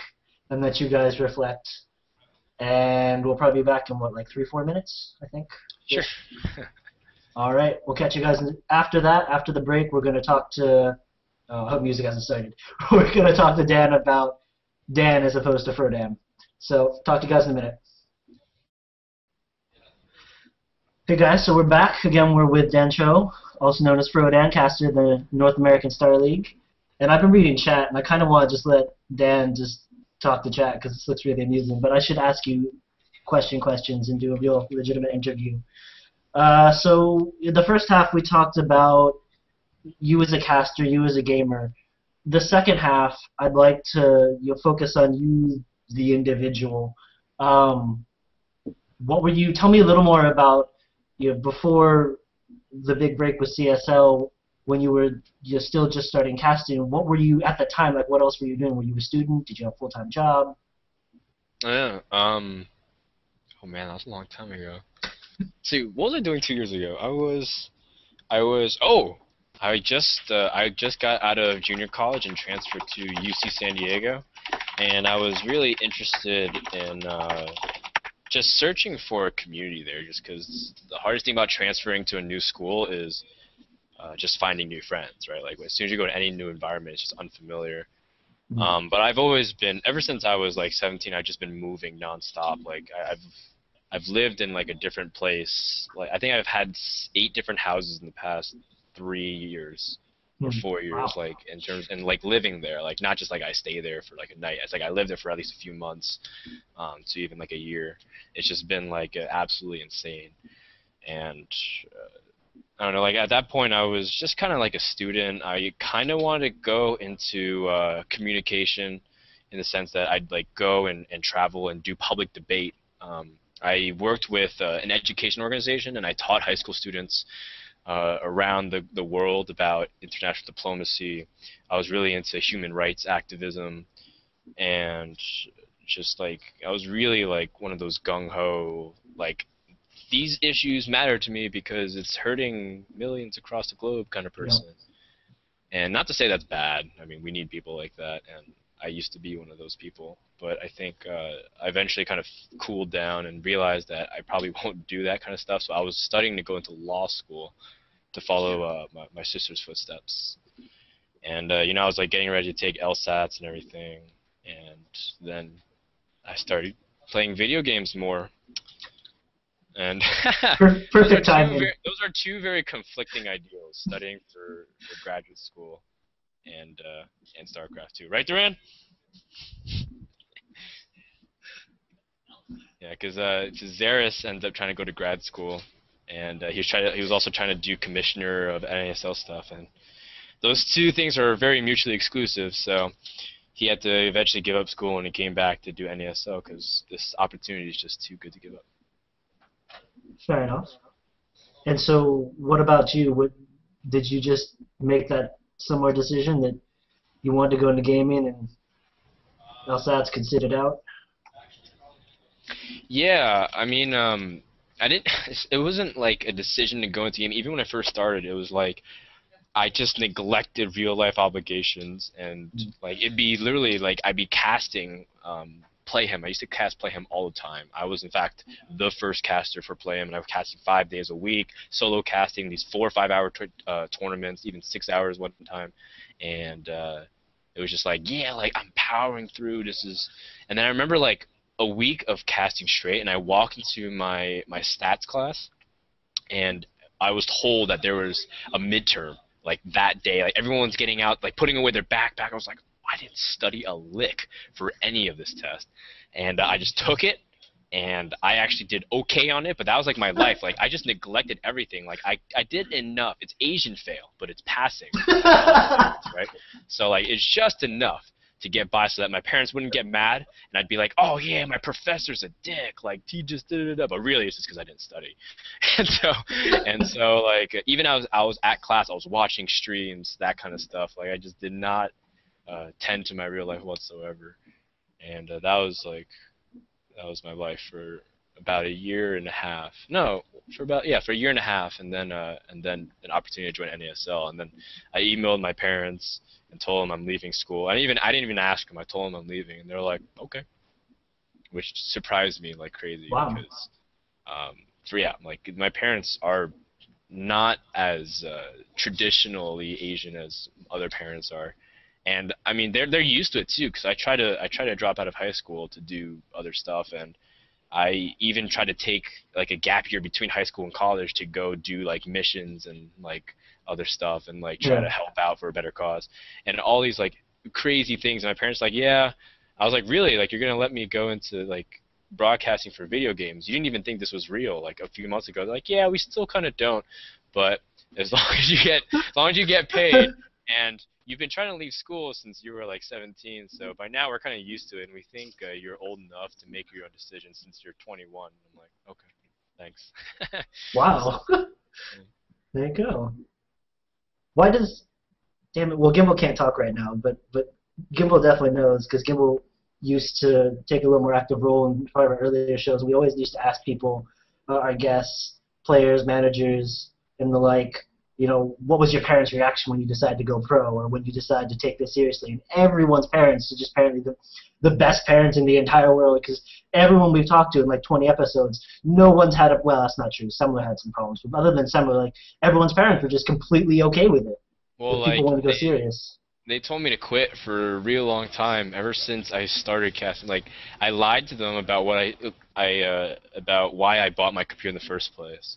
and let you guys reflect. And we'll probably be back in, what, like 3-4 minutes, I think? Sure. All right, we'll catch you guys after that. After the break, we're going to talk to. I hope music hasn't started. We're going to talk to Dan about Dan as opposed to Frodan. So, talk to you guys in a minute. Hey guys, so we're back again. We're with Dan Cho, also known as Frodan, caster of the North American Star League. And I've been reading chat, and I kind of want to just let Dan just talk to chat because this looks really amusing. But I should ask you questions and do a real legitimate interview. So the first half we talked about you as a caster, you as a gamer. The second half, I'd like to focus on you, the individual. Um, what were you? Tell me a little more about before the big break with CSL, when you were still just starting casting. What were you at the time? Like, what else were you doing? Were you a student? Did you have a full-time job? Yeah. Oh man, that was a long time ago. See, what was I doing 2 years ago? I just got out of junior college and transferred to UC San Diego, and I was really interested in just searching for a community there, just because the hardest thing about transferring to a new school is just finding new friends, right? Like as soon as you go to any new environment, it's just unfamiliar. But I've always been, ever since I was like 17, I've just been moving nonstop. Like I've lived in like a different place. Like I think I've had 8 different houses in the past 3 years or 4 years. Wow. Like in terms and like living there, like not just like I stay there for like a night. It's like I lived there for at least a few months, to even like a year. It's just been like absolutely insane. And I don't know, like at that point I was just kind of like a student. I kind of wanted to go into communication in the sense that I'd like go and travel and do public debate. I worked with an education organization and I taught high school students around the world about international diplomacy. I was really into human rights activism and just like I was really like one of those gung-ho like these issues matter to me because it's hurting millions across the globe kind of Yeah. person. And not to say that's bad. I mean, we need people like that, and I used to be one of those people. But I think I eventually kind of cooled down and realized that I probably won't do that kind of stuff. So I was studying to go into law school to follow my sister's footsteps. And, I was like getting ready to take LSATs and everything. And then I started playing video games more. And Perfect timing. those are two very conflicting ideals: studying for graduate school and StarCraft 2. Right, Duran? Yeah, because Zaris ended up trying to go to grad school, and he was also trying to do commissioner of NASL stuff, and those two things are very mutually exclusive. So he had to eventually give up school, and he came back to do NASL because this opportunity is just too good to give up. Fair enough. And so, what about you? What did you just make that similar decision that you wanted to go into gaming and LSATs could sit it out? Yeah, I mean, I didn't. It wasn't like a decision to go into gaming. Even when I first started, it was like I just neglected real life obligations, and like it'd be literally like I'd be casting Playhim. I used to cast Playhim all the time. I was in fact the first caster for Playhim, and I was casting 5 days a week, solo casting these 4 or 5 hour tournaments, even 6 hours one time, and it was just like yeah, like I'm powering through. And then I remember like a week of casting straight, and I walked into my stats class, and I was told that there was a midterm like that day. Like everyone's getting out, like putting away their backpack. I was like, I didn't study a lick for any of this test, and I just took it, and I actually did okay on it. But that was like my life. Like I just neglected everything. Like I did enough. It's Asian fail, but it's passing, right? So like it's just enough to get by so that my parents wouldn't get mad, and I'd be like, oh yeah, my professor's a dick, like he just did it up, but really it's just because I didn't study. And so like even I was at class, I was watching streams, that kind of stuff. Like I just did not tend to my real life whatsoever, and that was my life for about a year and a half. No, for a year and a half, and then an opportunity to join NASL, and then I emailed my parents and told them I'm leaving school. I didn't even ask them. I told them I'm leaving, and they're like, okay, which surprised me like crazy Wow. because, like my parents are not as traditionally Asian as other parents are. And I mean, they're used to it too, because I try to drop out of high school to do other stuff, and I even tried to take like a gap year between high school and college to go do like missions and like other stuff and like try Yeah. to help out for a better cause and all these like crazy things. And my parents like, yeah. I was like, really? Like you're gonna let me go into like broadcasting for video games? You didn't even think this was real like a few months ago. They're like, yeah, we still kind of don't, but as long as you get paid and you've been trying to leave school since you were like 17, so by now we're kind of used to it, and we think you're old enough to make your own decisions since you're 21. I'm like, okay, thanks. So, Wow. There you go. Why does damn it? Well, Gimble can't talk right now, but Gimble definitely knows because Gimble used to take a little more active role in part of our earlier shows. We always used to ask people, our guests, players, managers, and the like, what was your parents' reaction when you decided to go pro or when you decided to take this seriously? And everyone's parents are just apparently the best parents in the entire world because everyone we've talked to in like 20 episodes, no one's had a, well, that's not true. Some had some problems, but other than some, like everyone's parents were just completely okay with it. well, If people like want to go serious. they told me to quit for a real long time ever since I started casting. Like I lied to them about what I about why I bought my computer in the first place.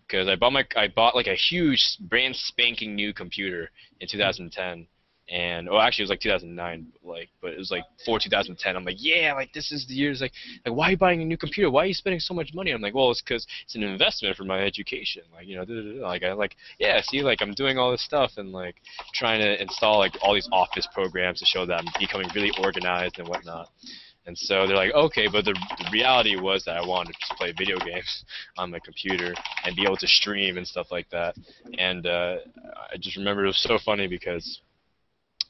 Because I bought like a huge brand spanking new computer in 2010, and oh actually it was like 2009, like but it was like for 2010. I'm like, yeah, like this is the years like why are you buying a new computer? Why are you spending so much money? I'm like, well, it's because it's an investment for my education. Like like I like yeah, see like I'm doing all this stuff and like trying to install like all these office programs to show that I'm becoming really organized and whatnot. And so they're like, okay, but the reality was that I wanted to just play video games on my computer and be able to stream and stuff like that. And I just remember it was so funny because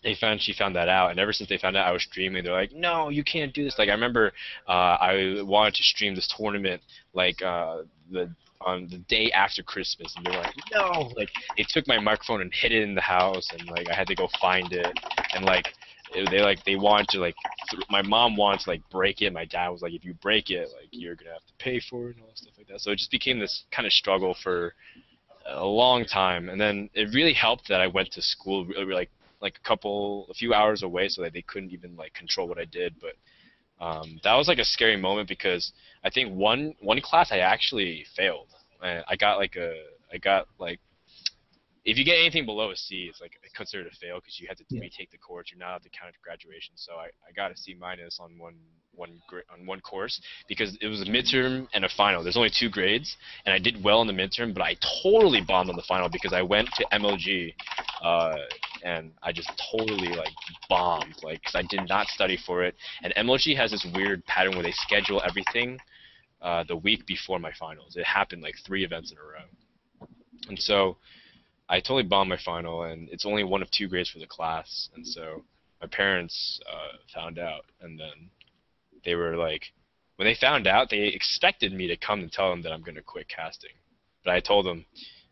she found that out, and ever since they found out I was streaming, they're like, no, you can't do this. Like I remember I wanted to stream this tournament like the on the day after Christmas, and they were like, no, like they took my microphone and hid it in the house, and like I had to go find it, and like they wanted to like my mom wanted to like break it. My dad was like, if you break it, like you're gonna have to pay for it and all that stuff like that. So it just became this kind of struggle for a long time, and then it really helped that I went to school like a few hours away, so that they couldn't even like control what I did. But that was like a scary moment because I think one class I actually failed. And I got like if you get anything below a C, it's like considered a fail because you have to Yeah. retake the course. You're not allowed to count it to graduation. So I got a C minus on one course because it was a midterm and a final. There's only 2 grades, and I did well in the midterm, but I totally bombed on the final because I went to MLG, and I just totally like bombed, like because I did not study for it. And MLG has this weird pattern where they schedule everything the week before my finals. It happened like 3 events in a row, and so I totally bombed my final, and it's only one of 2 grades for the class. And so my parents found out, and then they were like, when they found out, they expected me to come and tell them that I'm going to quit casting. But I told them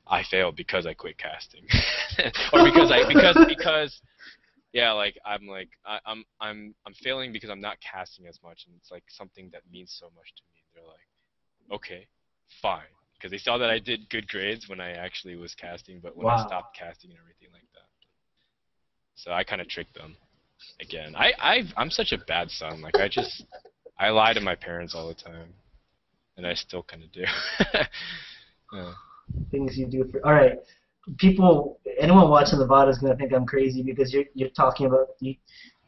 I failed because I quit casting, or because yeah, like I'm failing because I'm not casting as much, and it's like something that means so much to me. They're like, okay, fine. Because they saw that I did good grades when I actually was casting, but when I Wow. stopped casting and everything like that. So I kind of tricked them again. I'm such a bad son. Like I lie to my parents all the time, and I still kind of do. Yeah. Things you do for. All right. People, anyone watching the VOD is going to think I'm crazy because you're talking about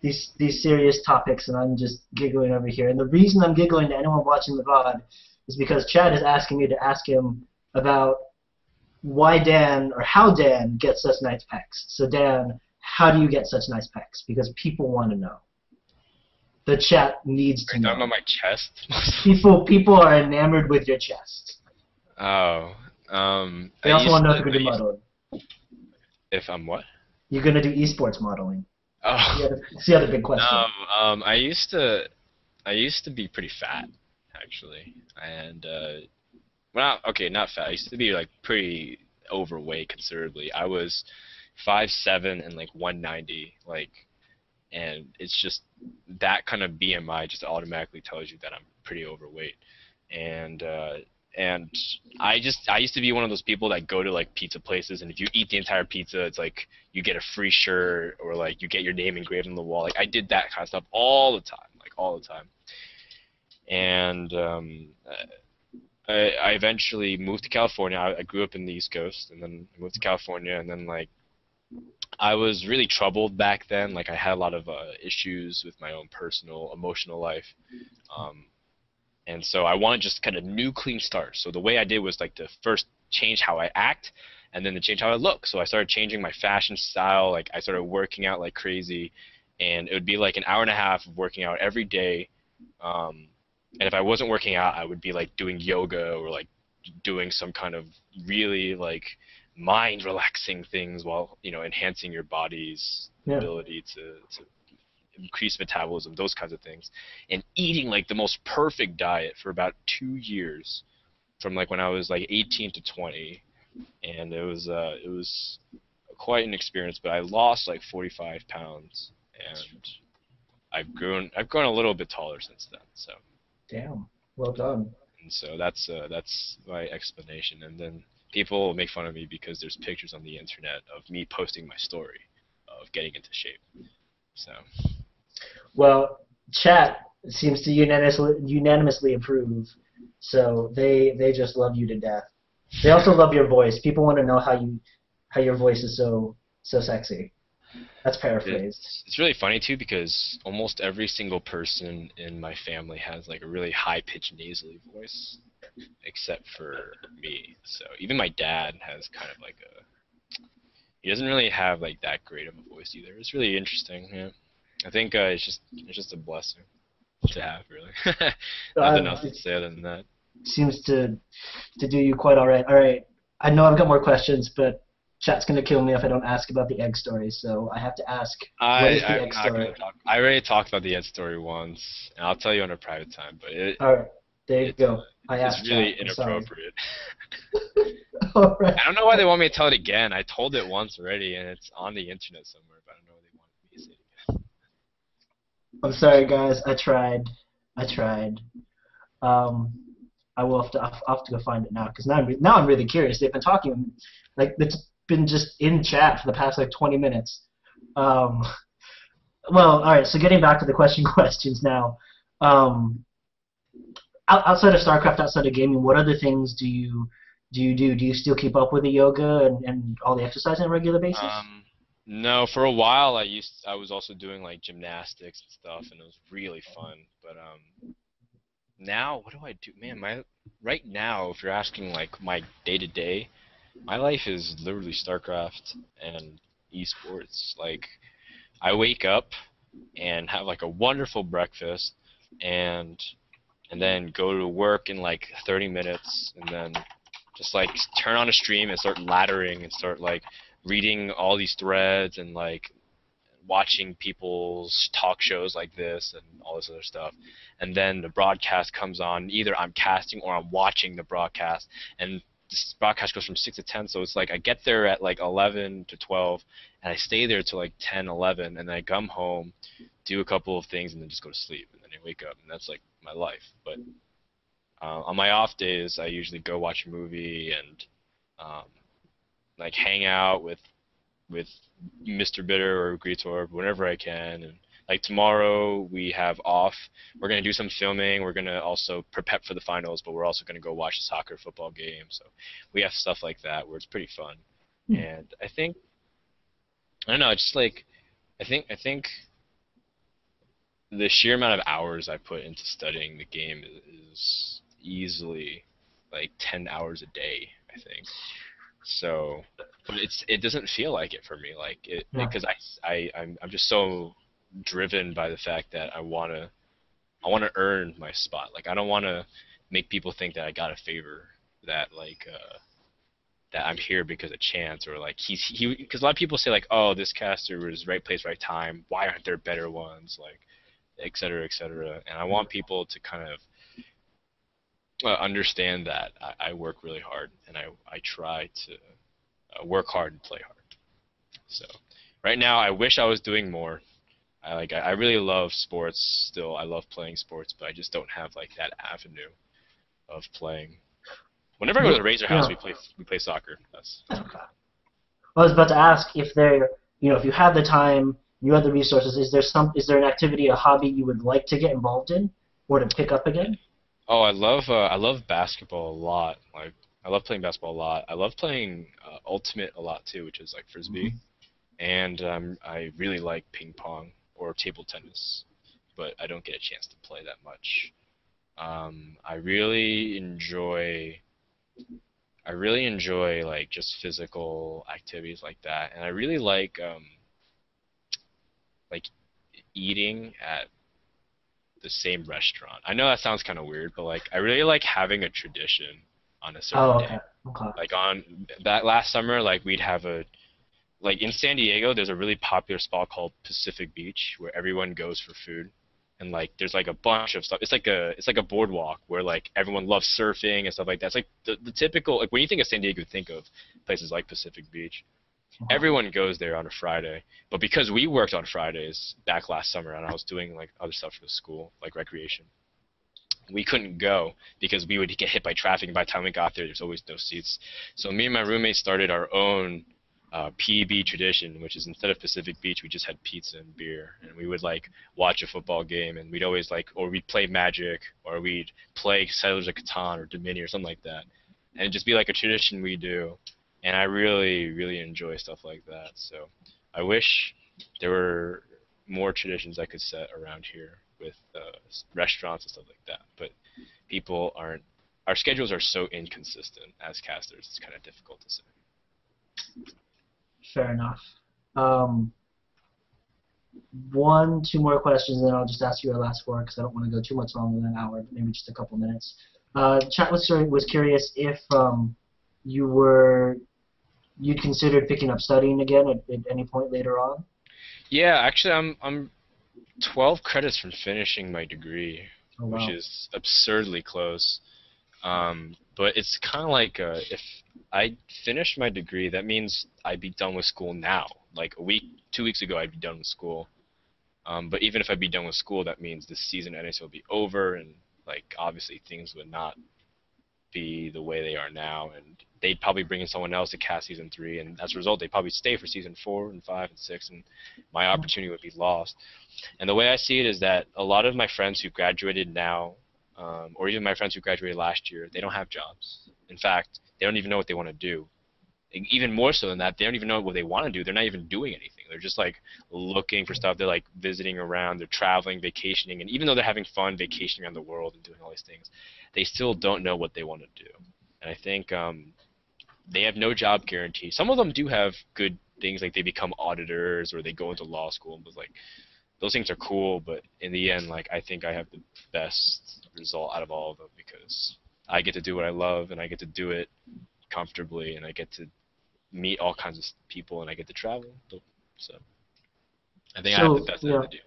these serious topics, and I'm just giggling over here. And the reason I'm giggling to anyone watching the VOD is because Chad is asking me to ask him about why Dan or how Dan gets such nice pecs. So Dan, how do you get such nice pecs? Because people want to know. The chat needs Are to you talking know. about my chest? People are enamored with your chest. Oh, They also want to know if you're going to do modeling. if I'm what? You're going to do esports modeling. Oh, It's the other big question. no. I used to be pretty fat, actually, and well, okay, not fat. I used to be like pretty overweight considerably. I was 5'7" and like 190, like, and it's just that kind of BMI just automatically tells you that I'm pretty overweight, and and I used to be one of those people that go to like pizza places, and if you eat the entire pizza, it's like you get a free shirt or like you get your name engraved on the wall. Like I did that kind of stuff all the time, like all the time. And I eventually moved to California. I grew up in the East Coast, and then I moved to California, and then like I was really troubled back then. Like I had a lot of issues with my own personal, emotional life. Um, And so I wanted just kind of new clean start. So the way I did was like to first change how I act and then to change how I look. So I started changing my fashion style. Like I started working out like crazy, and it would be like an hour and a half of working out every day. And if I wasn't working out, I would be like doing yoga or like doing some kind of really like mind relaxing things while, enhancing your body's Yeah. ability to increase metabolism, those kinds of things, and eating like the most perfect diet for about 2 years, from like when I was like 18 to 20, and it was quite an experience. But I lost like 45 pounds, and I've grown a little bit taller since then. So Damn. Well done. and so that's my explanation. And then people make fun of me because there's pictures on the internet of me posting my story of getting into shape. So. Well, chat seems to unanimously approve. So they just love you to death. They also love your voice. People want to know how your voice is so sexy. That's paraphrased. It's really funny too because almost every single person in my family has like a really high pitched nasally voice, except for me. So even my dad has kind of like he doesn't really have like that great of a voice either. It's really interesting. Yeah, I think it's just a blessing to have, really. Nothing else to It say other than that. seems to do you quite all right. All right. I know I've got more questions, but chat's gonna kill me if I don't ask about the egg story. So I have to ask, what is the I'm egg not story? gonna talk. I already talked about the Ed story once, and I'll tell you on a private time. But All right. There you it's go. I it's asked really chat. I'm sorry. inappropriate. All right. I don't know why they want me to tell it again. I told it once already, and it's on the internet somewhere, but I don't know why they want me to say it again. I'm sorry, guys. I tried. I tried. Um, I will have to. I'll have to go find it now because now I'm really curious. They've been talking like it's been just in chat for the past like 20 minutes. Um, well, all right. So getting back to the questions now. Um, outside of StarCraft, outside of gaming, what other things do? Do you still keep up with the yoga and all the exercise on a regular basis? No, for a while I was also doing like gymnastics and stuff, and it was really fun. But now what do I do? Man, my right now, if you're asking like my day to day, my life is literally StarCraft and esports. Like I wake up and have like a wonderful breakfast, and and then go to work in like 30 minutes, and then just like turn on a stream and start laddering and start like reading all these threads and like watching people's talk shows like this and all this other stuff. And then the broadcast comes on. Either I'm casting or I'm watching the broadcast. And this broadcast goes from 6 to 10. So it's like I get there at like 11 to 12, and I stay there till like 10, 11, and then I come home, do a couple of things, and then just go to sleep. And then I wake up, and that's like my life. But on my off days, I usually go watch a movie and um, like hang out with Mr. Bitter or Greetor whenever I can. And like tomorrow we have off. We're gonna do some filming. We're gonna also prep for the finals, but we're also gonna go watch the soccer football game. So we have stuff like that where it's pretty fun. And I don't know. It's just like I think the sheer amount of hours I put into studying the game is easily like 10 hours a day, I think. So, but it doesn't feel like it for me, like it Yeah. because I'm just so driven by the fact that I wanna earn my spot. Like I don't wanna make people think that I got a favor, that like that I'm here because of chance, or like he because a lot of people say like, oh, this caster was right place right time. Why aren't there better ones, like et cetera, et cetera. And I want people to kind of understand that I work really hard, and I try to work hard and play hard. So right now, I wish I was doing more. I really love sports still. I love playing sports, but I just don't have like that avenue of playing. Whenever I go to the What, Razor House, we play soccer. That's okay. I was about to ask if there, if you have the time, you have the resources, is there an activity, a hobby you would like to get involved in or to pick up again? Oh, I love basketball a lot. Like I love playing basketball a lot. I love playing ultimate a lot too, which is like frisbee, Hmm. and I really like ping pong or table tennis, but I don't get a chance to play that much. I really enjoy like just physical activities like that, and I really like eating at the same restaurant. I know that sounds kind of weird, but like I really like having a tradition on a certain Oh, day. okay. Okay. Like on that last summer, like we'd have a like in San Diego, there's a really popular spot called Pacific Beach where everyone goes for food. And like there's like a bunch of stuff. It's like a boardwalk where like everyone loves surfing and stuff like that. It's like the typical like when you think of San Diego, you think of places like Pacific Beach. Okay. Everyone goes there on a Friday. But because we worked on Fridays back last summer and I was doing like other stuff for the school, like recreation, we couldn't go because we would get hit by traffic. And by the time we got there, there's always no seats. So me and my roommate started our own PB tradition, which is instead of Pacific Beach, we just had pizza and beer, and we would like watch a football game, and we'd always like, or we'd play Magic, or we'd play Settlers of Catan or Dominion or something like that, and it'd just be like a tradition we do, and I really, really enjoy stuff like that. So I wish there were more traditions I could set around here with restaurants and stuff like that. But people aren't. Our schedules are so inconsistent as casters. It's kind of difficult to say. Fair enough. Um, two more questions, and then I'll just ask you a last four because I don't want to go too much longer than an hour, maybe just a couple minutes. Chat was curious if you were you'd considered picking up studying again at any point later on. Yeah, actually, I'm 12 credits from finishing my degree, Oh which wow. is absurdly close. But it's kind of like if I finished my degree, that means I'd be done with school now. Like a week, 2 weeks ago, I'd be done with school. But even if I'd be done with school, that means the season at NASL would be over, and like obviously things would not be the way they are now, and they'd probably bring in someone else to cast season 3, and as a result, they'd probably stay for season 4 and 5 and 6, and my opportunity would be lost. And the way I see it is that a lot of my friends who graduated now, or even my friends who graduated last year, they don't have jobs. In fact, they don't even know what they want to do. Even more so than that, they don't even know what they want to do. They're not even doing anything. They're just like looking for stuff. They're like visiting around. They're traveling, vacationing, and even though they're having fun vacationing around the world and doing all these things, they still don't know what they want to do. And I think they have no job guarantee. Some of them do have good things, like they become auditors or they go into law school. But like those things are cool, but in the end, like I think I have the best result out of all of them because I get to do what I love and I get to do it comfortably and I get to meet all kinds of people and I get to travel. So I think I have the So best end of yeah. the deal.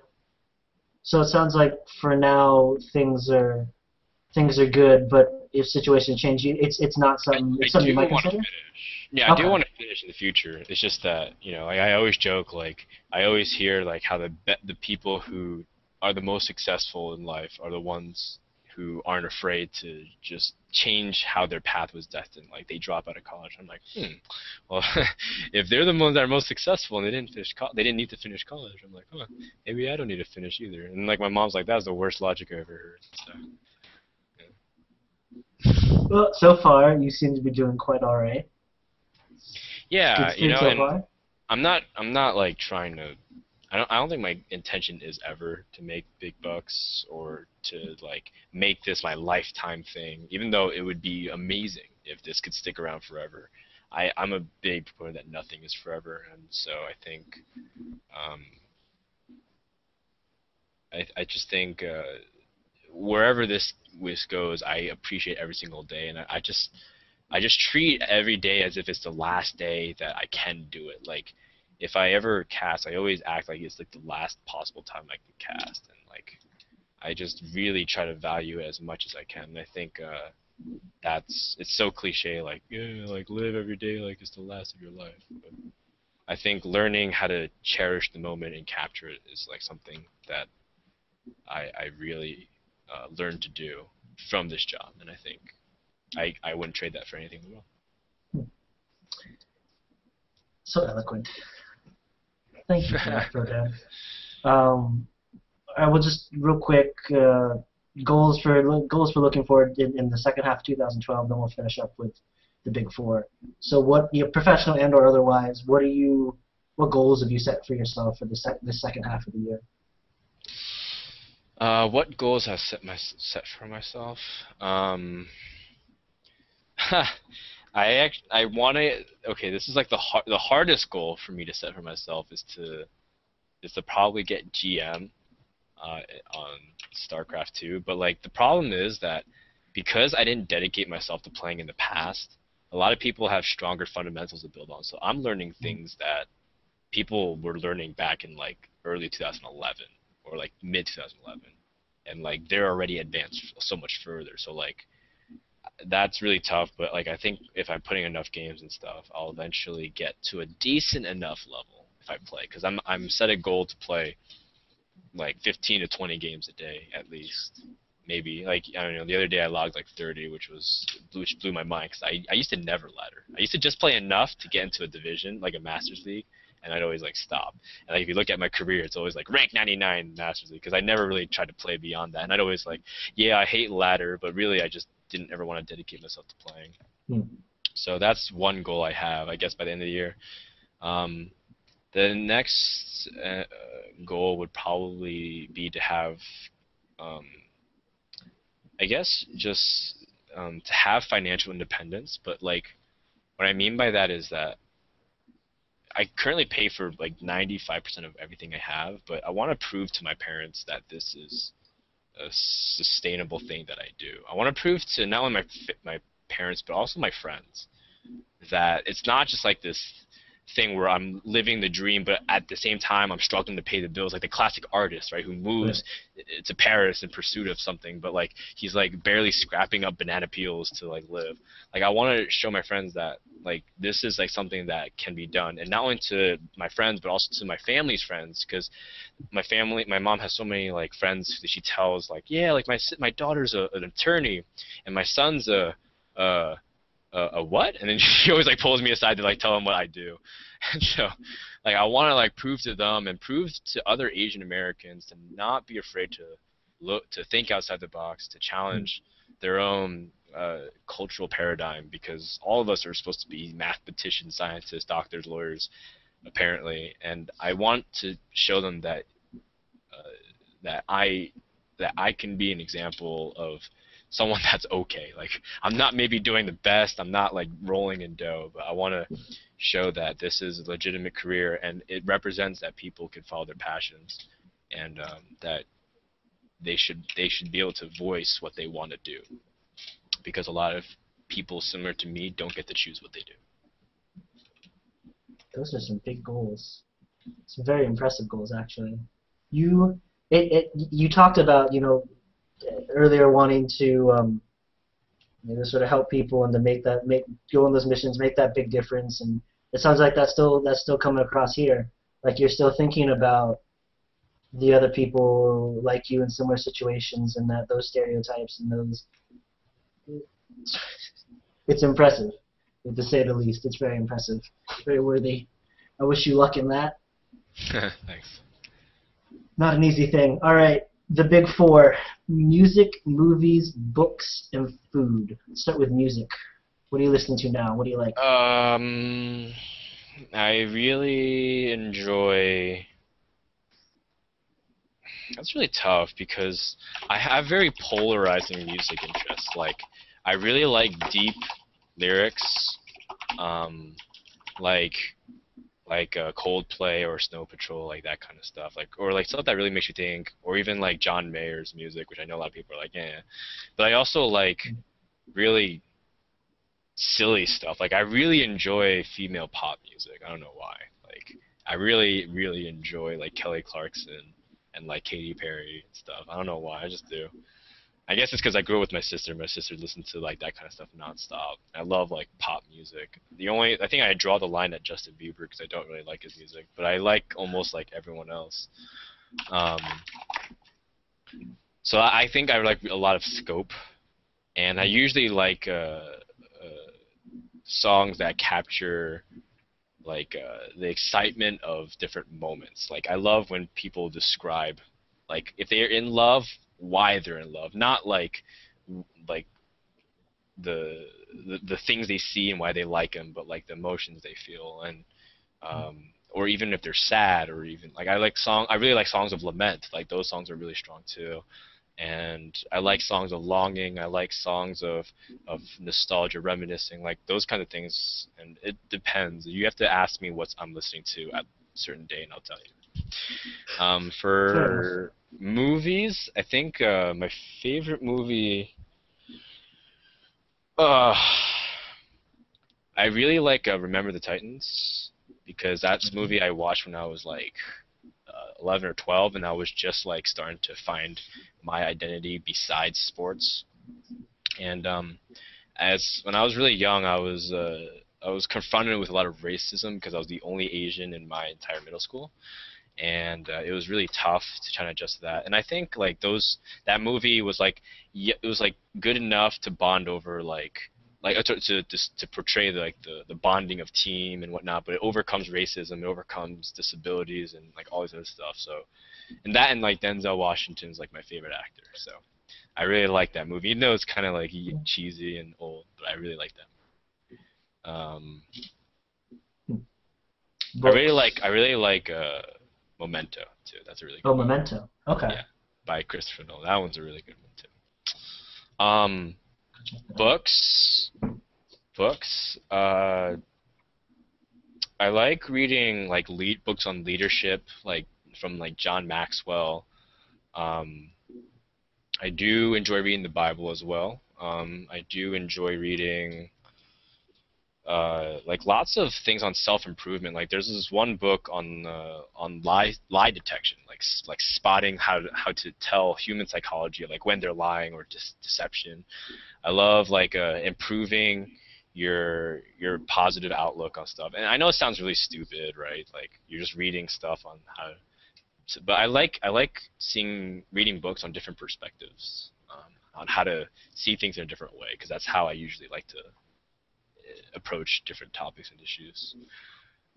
So it sounds like for now things are good, but if situations change, it's not I, something. I It's something you do might want to consider. finish. Yeah, I do Okay. want to finish in the future. It's just that I always joke like I always hear like how the people who are the most successful in life are the ones who aren't afraid to just change how their path was destined. Like they drop out of college. I'm like, well, if they're the ones that are most successful and they didn't need to finish college. I'm like, maybe I don't need to finish either. And like my mom's like, that's the worst logic I've ever heard. So, yeah. Well, so far you seem to be doing quite all right. Yeah, Good, good so and far. I'm not like trying to I don't think my intention is ever to make big bucks or to like make this my lifetime thing, even though it would be amazing if this could stick around forever. I'm a big proponent that nothing is forever, and so um, I just think wherever this goes, I appreciate every single day, and I just treat every day as if it's the last day that I can do it. Like, if I ever cast, I always act like it's like the last possible time I can cast, and like I just really try to value it as much as I can. And I think it's so cliche, like yeah, like live every day like it's the last of your life. But I think learning how to cherish the moment and capture it is like something that I really learned to do from this job, and I think I wouldn't trade that for anything in the world. So eloquent. Thank you for that, Frodan. Um, I will just real quick goals for looking forward in the second half of 2012. Then we'll finish up with the big four. So, what professional and or otherwise, what goals have you set for yourself for the second half of the year? What goals have set for myself? I want to. Okay, this is like the hardest goal for me to set for myself is to probably get GM on StarCraft 2. But like the problem is that because I didn't dedicate myself to playing in the past, a lot of people have stronger fundamentals to build on. So I'm learning things that people were learning back in like early 2011 or like mid 2011, and like they're already advanced so much further. So like that's really tough. But like I think if I'm putting enough games and stuff, I'll eventually get to a decent enough level if I play, because I'm set a goal to play like 15 to 20 games a day at least. Maybe like I don't know. The other day I logged like 30, which blew my mind because I used to never ladder. I used to just play enough to get into a division like a Masters League, and I'd always like stop. And like if you look at my career, it's always like rank 99 Masters League because I never really tried to play beyond that. And I'd always like, yeah, I hate ladder, but really I just didn't ever want to dedicate myself to playing. So that's one goal I have, I guess, by the end of the year. The next goal would probably be to have, I guess, just to have financial independence. But like, what I mean by that is that I currently pay for like 95% of everything I have, but I want to prove to my parents that this is a sustainable thing that I do. I want to prove to not only my parents but also my friends that it's not just like this thing where I'm living the dream, but at the same time I'm struggling to pay the bills, like the classic artist, right, who moves to Paris in pursuit of something, but like he's like barely scrapping up banana peels to like live. Like I want to show my friends that like this is like something that can be done, and not only to my friends but also to my family's friends, because my mom has so many like friends that she tells like, yeah, like my daughter's an attorney and my son's a what? And then she always like pulls me aside to like tell them what I do. And so like I want to like prove to them and prove to other Asian Americans to not be afraid to think outside the box, to challenge their own cultural paradigm, because all of us are supposed to be mathematicians, scientists, doctors, lawyers, apparently, and I want to show them that that I can be an example of someone that's okay. Like I'm not maybe doing the best, I'm not like rolling in dough, but I want to show that this is a legitimate career and it represents that people can follow their passions, and that they should be able to voice what they want to do, because a lot of people similar to me don't get to choose what they do. Those are some big goals. Some very impressive goals, actually. You talked about earlier wanting to sort of help people and to go on those missions, make that big difference, and it sounds like that's still coming across here. Like you're still thinking about the other people like you in similar situations, and that those stereotypes and those. It's impressive, to say the least. It's very impressive. Very worthy. I wish you luck in that. Thanks. Not an easy thing. All right, the big four: music, movies, books, and food. Let's start with music. What are you listening to now? What do you like? I really enjoy. That's really tough because I have very polarizing music interests. Like, I really like deep lyrics, like Coldplay or Snow Patrol, like that kind of stuff. Like, or like stuff that really makes you think, or even like John Mayer's music, which I know a lot of people are like, yeah. But I also like really silly stuff. Like, I really enjoy female pop music. I don't know why. Like, I really, really enjoy like Kelly Clarkson and like Katy Perry and stuff. I don't know why. I just do. I guess it's because I grew up with my sister. My sister listened to like that kind of stuff nonstop. I love like pop music. I think I draw the line at Justin Bieber because I don't really like his music, but I like almost like everyone else. So I think I like a lot of Scope. And I usually like songs that capture like the excitement of different moments. Like I love when people describe like if they're in love, why they're in love, not like the the things they see and why they like them, but like the emotions they feel and or even if they're sad or even like I really like songs of lament. Like those songs are really strong too. And I like songs of longing. I like songs of nostalgia, reminiscing, like those kind of things. And it depends. You have to ask me what I'm listening to at a certain day, and I'll tell you. Fair enough. For movies, I think my favorite movie. Uh, I really like Remember the Titans because that's a movie I watched when I was like 11 or 12, and I was just like starting to find my identity besides sports. And as when I was really young, I was confronted with a lot of racism because I was the only Asian in my entire middle school, and it was really tough to try to adjust to that. And I think like that movie was like it was like good enough to bond over like to portray the bonding of team and whatnot, but it overcomes racism, it overcomes disabilities and like all this other stuff. So and like Denzel Washington's like my favorite actor. So I really like that movie. Even though it's kind of like cheesy and old, but I really like that. Books. I really like Memento too. That's a really Oh, good movie. Memento. Okay. Yeah, by Christopher Nolan. That one's a really good one too. Books, books. I like reading like lead books on leadership, like from like John Maxwell. Um, I do enjoy reading the Bible as well. I do enjoy reading like lots of things on self improvement. Like there's this one book on lie detection, like spotting how to tell human psychology, like when they're lying or deception. I love like improving your positive outlook on stuff. And I know it sounds really stupid, right? Like you're just reading stuff on how, but I like seeing reading books on different perspectives, on how to see things in a different way, because that's how I usually like to approach different topics and issues.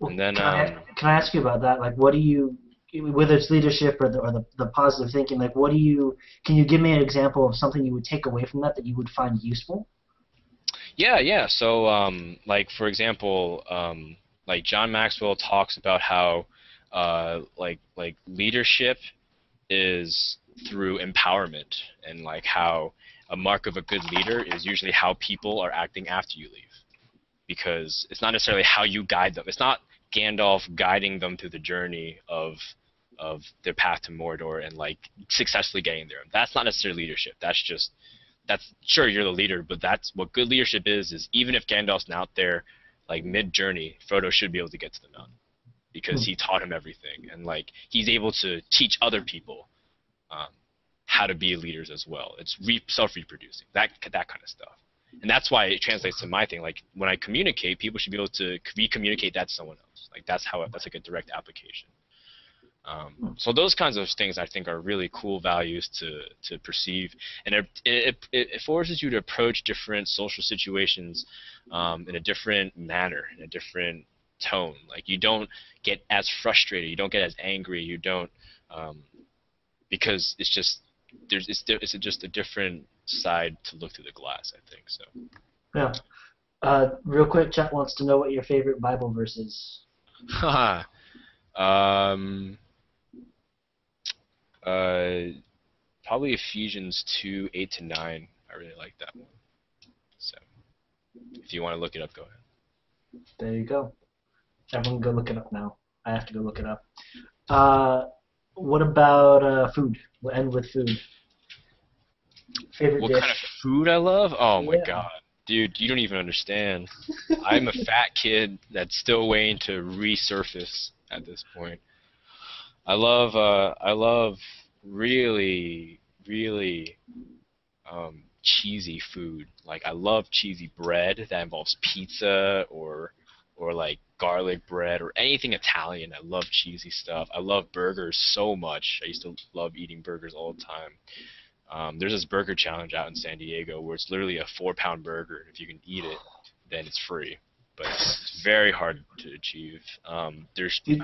And Well, then can I ask you about that? Like, what do you, whether it's leadership or the positive thinking, like, what do you, can you give me an example of something you would take away from that that you would find useful? yeah. So like for example, like John Maxwell talks about how like leadership is through empowerment, and like how a mark of a good leader is usually how people are acting after you leave, because it's not necessarily how you guide them. It's not Gandalf guiding them through the journey of their path to Mordor and like successfully getting there. That's not necessarily leadership. That's sure you're the leader, but that's what good leadership is even if Gandalf's not there like mid journey, Frodo should be able to get to the mountain because Hmm. he taught him everything, and like he's able to teach other people um, how to be leaders as well. It's self-reproducing, that kind of stuff, and that's why it translates to my thing. Like when I communicate, people should be able to re-communicate that to someone else. Like that's like a direct application. So those kinds of things I think are really cool values to perceive, and it forces you to approach different social situations in a different manner, in a different tone. Like you don't get as frustrated, you don't get as angry, you don't um, because it's just it's just a different side to look through the glass. I think so. Yeah. Real quick, chat wants to know what your favorite Bible verse is. um, uh, Probably Ephesians 2:8 to 9. I really like that one. So if you want to look it up, go ahead. There you go. Everyone go look it up now. I have to go look it up. Uh, what about food? We'll end with food. Favorite What kind of dish? food I love? Oh my Yeah. god. Dude, you don't even understand. I'm a fat kid that's still waiting to resurface at this point. I love really really cheesy food. Like I love cheesy bread that involves pizza or like garlic bread or anything Italian. I love cheesy stuff. I love burgers so much. I used to love eating burgers all the time. There's this burger challenge out in San Diego where it's literally a 4-pound burger. If you can eat it, then it's free. But it's very hard to achieve. There's Did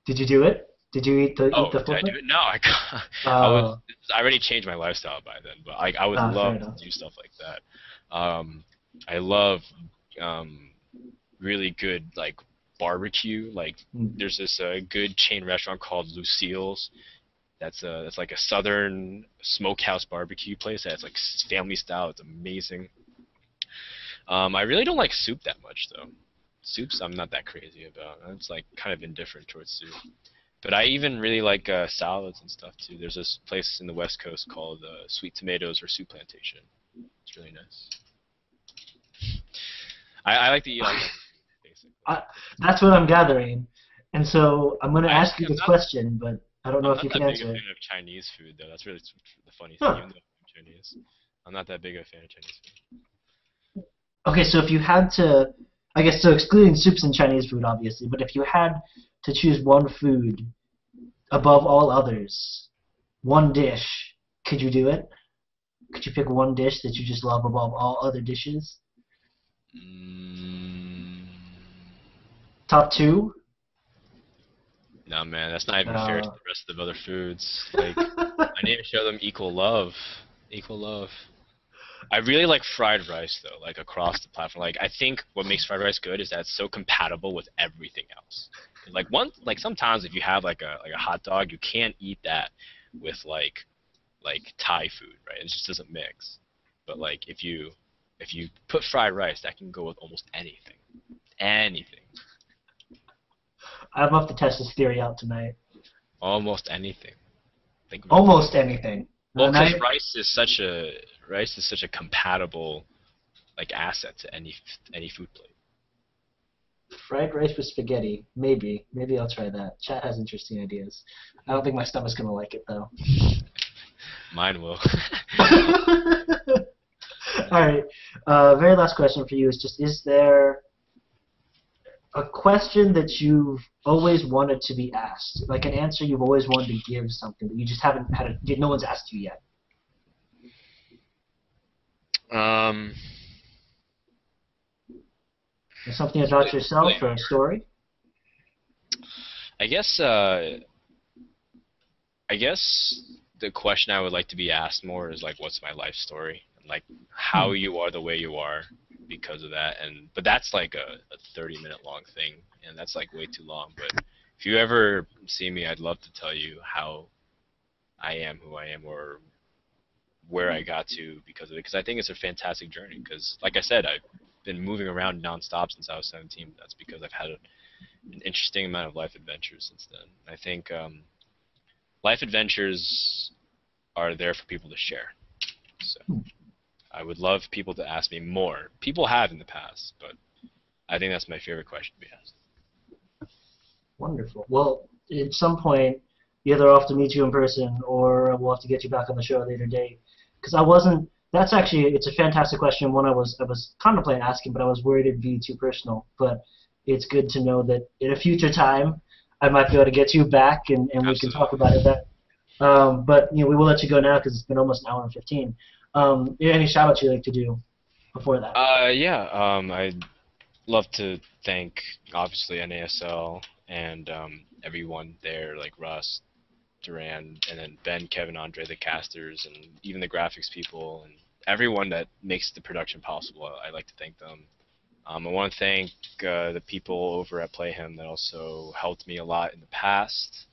Did you do it? Did you eat Oh, the did I flipper? do it? No, I got, Uh, I already changed my lifestyle by then, but I would Fair love enough. to do stuff like that. I love um, really good like barbecue. Like Mm. there's this good chain restaurant called Lucille's. That's like a southern smokehouse barbecue place that's like family style. It's amazing. I really don't like soup that much though. Soups I'm not that crazy about. It's like kind of indifferent towards soup. But I even really like salads and stuff too. There's this place in the West Coast called Sweet Tomatoes or Soup Plantation. It's really nice. I like to eat all kinds of food, basically. I, that's what I'm gathering. And so I'm going to I ask actually you this question, but I don't know I'm if not you can that big a answer it. fan of Chinese food though. That's really the funny thing. Huh. Even though I'm Chinese, I'm not that big a fan of Chinese food. Okay, so if you had to, I guess, so excluding soups and Chinese food, obviously, but if you had to choose one food above all others, one dish, could you do it? Could you pick one dish that you just love above all other dishes? Mm, Top two? no man, that's not even fair to Uh, the rest of the other foods. Like I need to show them equal love. Equal love. I really like fried rice though, like across the platform. Like I think what makes fried rice good is that it's so compatible with everything else. 'Cause, like like sometimes if you have like a hot dog, you can't eat that with like Thai food, right? It just doesn't mix. But like if you put fried rice, that can go with almost anything. Anything. I'd love to test this theory out tonight. Almost anything. Think about that. Almost anything. Well, And because I, rice is such a compatible like asset to any food plate. fried rice with spaghetti. Maybe. Maybe I'll try that. Chat has interesting ideas. I don't think my stomach's gonna like it though. Mine will. All right. Very last question for you is just: is there a question that you've always wanted to be asked, like an answer you've always wanted to give something that you just haven't had? No one's asked you yet. um, Or something it's about really, really yourself or a story. I guess I guess the question I would like to be asked more is like, what's my life story, and like how Hmm. you are the way you are because of that. And but that's like a 30-minute long thing, and that's like way too long. But if you ever see me, I'd love to tell you how I am who I am, or where I got to because of it. Because I think it's a fantastic journey. Because like I said, I've been moving around nonstop since I was 17. That's because I've had an interesting amount of life adventures since then. I think life adventures are there for people to share. So Hmm. I would love people to ask me more. People have in the past, but I think that's my favorite question to be asked. Wonderful. Well, at some point, either I'll have to meet you in person or we'll have to get you back on the show at a later date. Because I wasn't. That's actually it's a fantastic question. One I was contemplating asking, but I was worried it'd be too personal. But it's good to know that in a future time, I might be able to get you back and we can talk Absolutely. about it then. But we will let you go now because it's been almost an hour and 15. Any shout outs you'd like to do before that? Yeah. I'd love to thank obviously NASL and everyone there, like Russ, Duran, and then Ben, Kevin, Andre, the casters, and even the graphics people, and everyone that makes the production possible. I'd like to thank them. I want to thank the people over at Playhim that also helped me a lot in the past,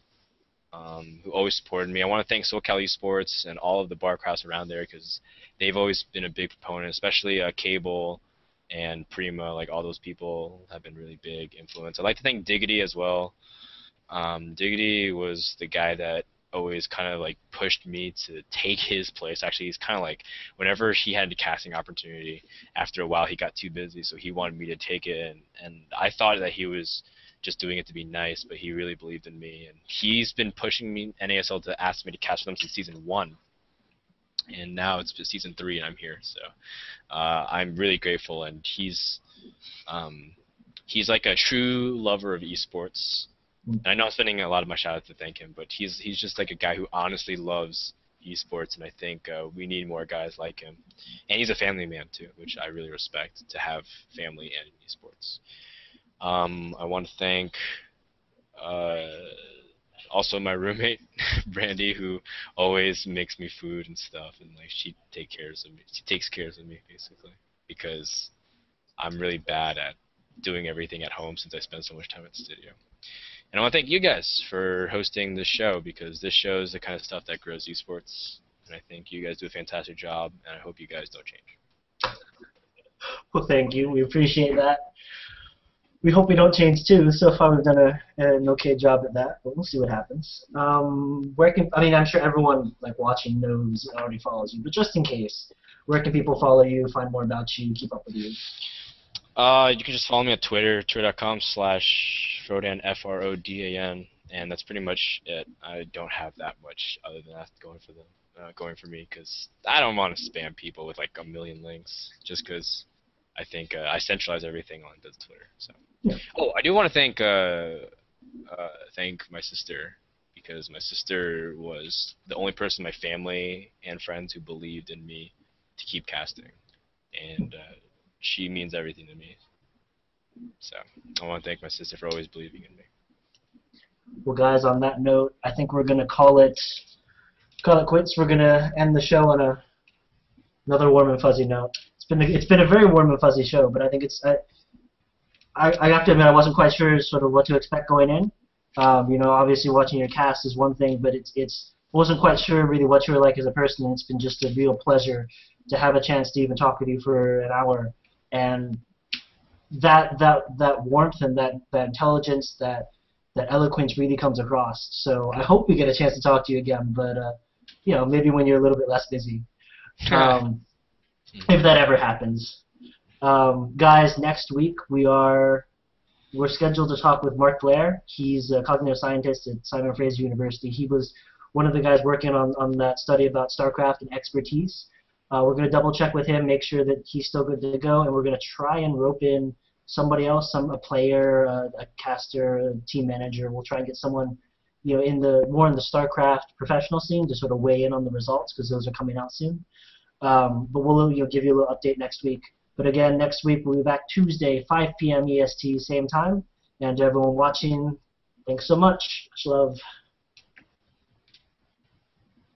who always supported me. I want to thank SoCal Esports and all of the barcrafts around there because they've always been a big proponent, especially Cable and Prima. Like all those people have been really big influence. I'd like to thank Diggity as well. Diggity was the guy that always kind of like pushed me to take his place. Actually, he's kind of like whenever he had a casting opportunity, after a while he got too busy, so he wanted me to take it. And I thought that he was just doing it to be nice, but he really believed in me. And he's been pushing me NASL to ask me to cast for them since season 1. And now it's season 3 and I'm here. So I'm really grateful. And um, he's like a true lover of esports. And I know I'm spending a lot of my shout out to thank him, but he's just like a guy who honestly loves esports, and I think we need more guys like him. And he's a family man too, which I really respect, to have family and esports. I want to thank uh, also my roommate Brandy, who always makes me food and stuff, and like she takes care of me. She takes care of me basically because I'm really bad at doing everything at home since I spend so much time at the studio. And I want to thank you guys for hosting this show, because this show is the kind of stuff that grows esports, and I think you guys do a fantastic job, and I hope you guys don't change. Well, thank you. We appreciate that. We hope we don't change too. So far, we've done an okay job at that, but we'll see what happens. I'm sure everyone like watching knows and already follows you, but just in case, where can people follow you, find more about you, keep up with you? You can just follow me on Twitter, twitter.com/Frodan, Frodan, and that's pretty much it. I don't have that much other than that going for me, because I don't want to spam people with like a million links, just because I think I centralize everything on the Twitter. So, yeah. Oh, I do want to thank my sister, because my sister was the only person in my family and friends who believed in me to keep casting, and she means everything to me. So I want to thank my sister for always believing in me. Well, guys, on that note, I think we're gonna call it quits. We're gonna end the show on another warm and fuzzy note. It's been a very warm and fuzzy show, but I think I have to admit I wasn't quite sure sort of what to expect going in. Obviously watching your cast is one thing, but wasn't quite sure really what you were like as a person, and it's been just a real pleasure to have a chance to even talk with you for an hour. And that warmth and that intelligence, that eloquence really comes across. So I hope we get a chance to talk to you again, but maybe when you're a little bit less busy, if that ever happens. Guys, next week we're scheduled to talk with Mark Blair. He's a cognitive scientist at Simon Fraser University. He was one of the guys working on that study about StarCraft and expertise. We're going to double check with him, make sure that he's still good to go, and we're going to try and rope in somebody else, a player, a caster, a team manager. We'll try and get someone, more in the StarCraft professional scene to sort of weigh in on the results, because those are coming out soon. But we'll give you a little update next week. But again, next week we'll be back Tuesday, 5 p.m. EST, same time. And to everyone watching, thanks so much. Much love.